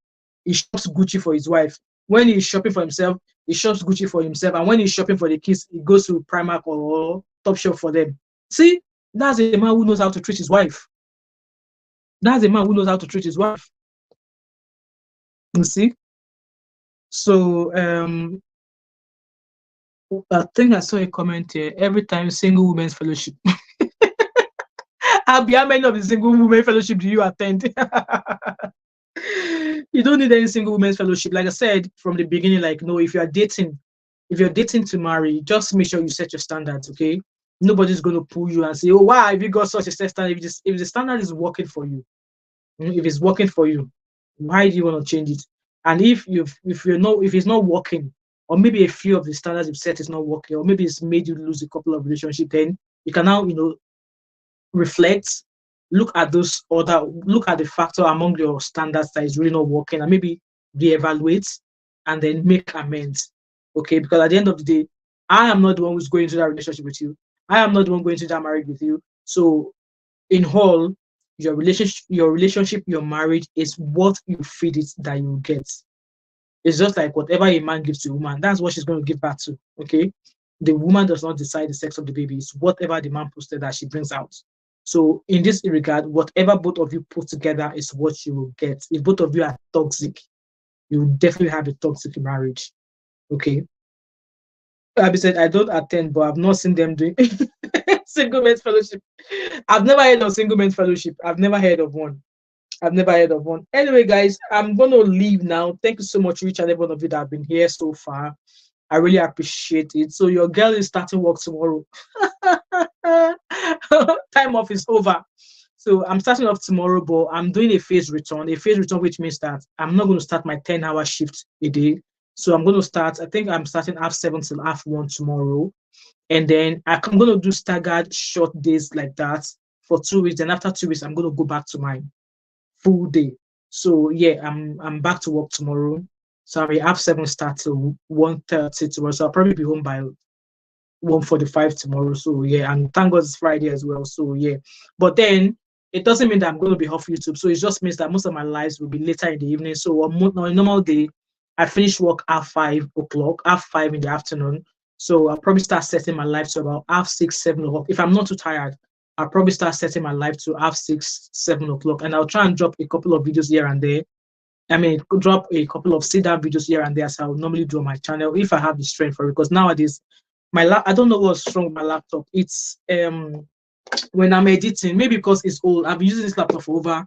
he shops Gucci for his wife. When he's shopping for himself, he shops Gucci for himself, and when he's shopping for the kids, he goes to Primark or Topshop for them. See, that's a man who knows how to treat his wife. That's a man who knows how to treat his wife. You see. So I think I saw a comment here. Every time single women's fellowship. How many of the single women fellowship do you attend? You don't need any single women's fellowship. Like I said from the beginning, like no, if you're dating to marry, just make sure you set your standards, okay? Nobody's going to pull you and say, oh, why have you got such a set standard? If the standard is working for you, if it's working for you, why do you want to change it? And if it's not working, or maybe a few of the standards you've set is not working, or maybe it's made you lose a couple of relationships, then you can now, reflect, look at the factor among your standards that is really not working, and maybe reevaluate and then make amends. Okay, because at the end of the day, I am not the one who's going into that relationship with you. I am not the one going into that marriage with you. So in whole, your relationship, your marriage is what you feed it that you get. It's just like whatever a man gives to a woman, that's what she's going to give back to. Okay. The woman does not decide the sex of the baby. It's whatever the man posted that she brings out. So in this regard, whatever both of you put together is what you will get. If both of you are toxic, you will definitely have a toxic marriage. Okay. Abby said, I don't attend, but I've not seen them doing single men's fellowship. I've never heard of single men's fellowship. I've never heard of one. Anyway, guys, I'm going to leave now. Thank you so much, each and every one of you that have been here so far. I really appreciate it. So your girl is starting work tomorrow. Time off is over. So I'm starting off tomorrow, but I'm doing a phase return, which means that I'm not going to start my 10-hour shift a day. So I'm going to start, I think I'm starting 7:30 till 1:30 tomorrow. And then I'm going to do staggered short days like that for 2 weeks. And after 2 weeks, I'm going to go back to my full day. So yeah, I'm back to work tomorrow. So I will have 7 start till 1:30 tomorrow. So I'll probably be home by 1:45 tomorrow. So yeah, and thank God it's Friday as well. So yeah, but then it doesn't mean that I'm going to be off YouTube. So it just means that most of my lives will be later in the evening. So on a normal day, I finish work at 5:00, 5 in the afternoon. So I'll probably start setting my life to about 6:30, 7:00. If I'm not too tired, I'll probably start setting my life to 6:30, 7:00, and I'll try and drop a couple of videos here and there. I mean, drop a couple of sit-down videos here and there, as I would normally do on my channel if I have the strength for it. Because nowadays, I don't know what's wrong with my laptop. It's when I'm editing, maybe because it's old. I've been using this laptop for over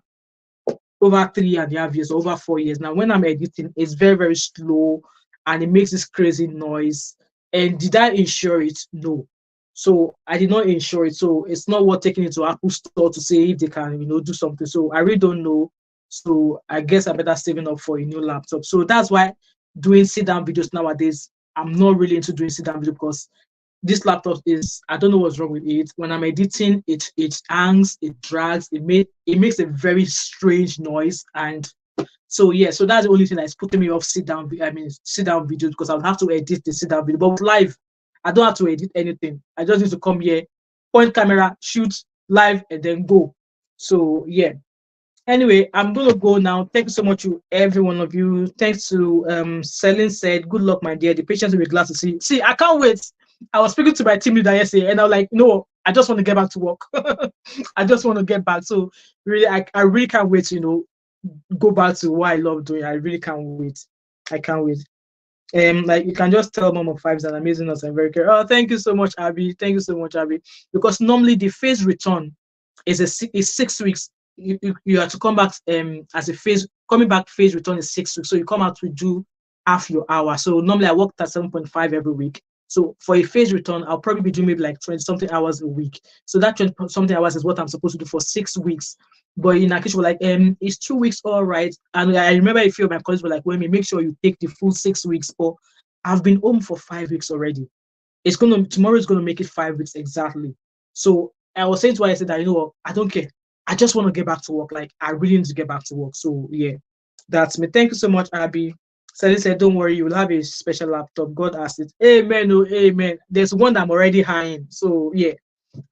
3.5 years, over 4 years now. When I'm editing, it's very, very slow, and it makes this crazy noise. And did I insure it? No. So I did not insure it. So it's not worth taking it to Apple Store to say if they can, do something. So I really don't know. So I guess I better saving up for a new laptop. So that's why doing sit-down videos nowadays, I'm not really into doing sit-down videos, because this laptop is, I don't know what's wrong with it. When I'm editing, it hangs, it drags, it makes a very strange noise. And so yeah, so that's the only thing that's putting me off sit-down videos, because I'll have to edit the sit-down video. But live, I don't have to edit anything. I just need to come here, point camera, shoot, live and then go. So yeah. Anyway, I'm gonna go now. Thank you so much to every one of you. Thanks to Selin said, good luck, my dear. The patients will be glad to see. See, I can't wait. I was speaking to my team leader yesterday, and I was like, no, I just want to get back to work. I just want to get back. So really, I really can't wait to go back to what I love doing. I really can't wait. I can't wait. Like you can just tell Mom of Fives and amazing us and very care. Oh, thank you so much, Abby. Thank you so much, Abby. Because normally the phase return is 6 weeks. You have to come back as a phase coming back phase return is 6 weeks. So you come out to do half your hour. So normally I worked at 7.5 every week. So for a phase return, I'll probably be doing maybe like 20 something hours a week. So that 20 something hours is what I'm supposed to do for 6 weeks. But in our case, we're like, it's 2 weeks, all right. And I remember a few of my colleagues were like, well, make sure you take the full 6 weeks. Or I've been home for 5 weeks already. Tomorrow is gonna make it 5 weeks exactly. So I was saying to her, I said that I don't care. I just want to get back to work. Like I really need to get back to work. So yeah, that's me. Thank you so much, Abby. Sally said, don't worry, you will have a special laptop. God asked it. Amen. Oh, amen. There's one that I'm already hiring. So yeah,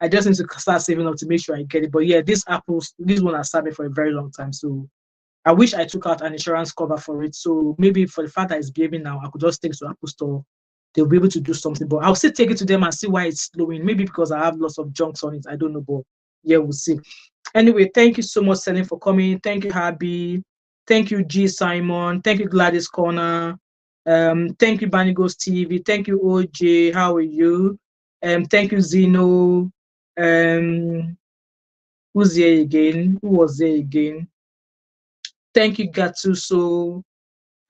I just need to start saving up to make sure I get it. But yeah, this one has served me for a very long time. So I wish I took out an insurance cover for it. So maybe for the fact that it's behaving now, I could just take it to Apple Store. They'll be able to do something. But I'll still take it to them and see why it's slowing. Maybe because I have lots of junks on it. I don't know. But yeah, we'll see. Anyway, thank you so much, Selene, for coming. Thank you, Happy. Thank you, G Simon. Thank you, Gladys Corner. Thank you, Banigos TV. Thank you, OJ. How are you? Thank you, Zeno. Who's there again? Who was there again? Thank you, Gattuso.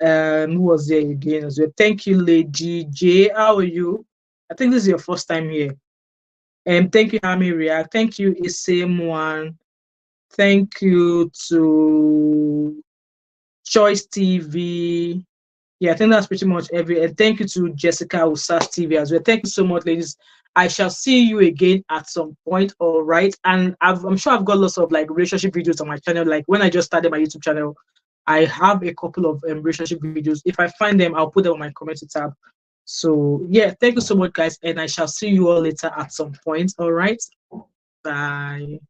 Who was there again as well? Thank you, Lady J. How are you? I think this is your first time here. Thank you, Hami React. Thank you, Isame One. Thank you to Choice TV. Yeah, I think that's pretty much every. And thank you to Jessica Usas TV as well. Thank you so much, ladies. I shall see you again at some point. All right, and I'm sure I've got lots of like relationship videos on my channel. Like when I just started my YouTube channel, I have a couple of relationship videos. If I find them, I'll put them on my community tab. So yeah, thank you so much, guys, and I shall see you all later at some point. All right, bye.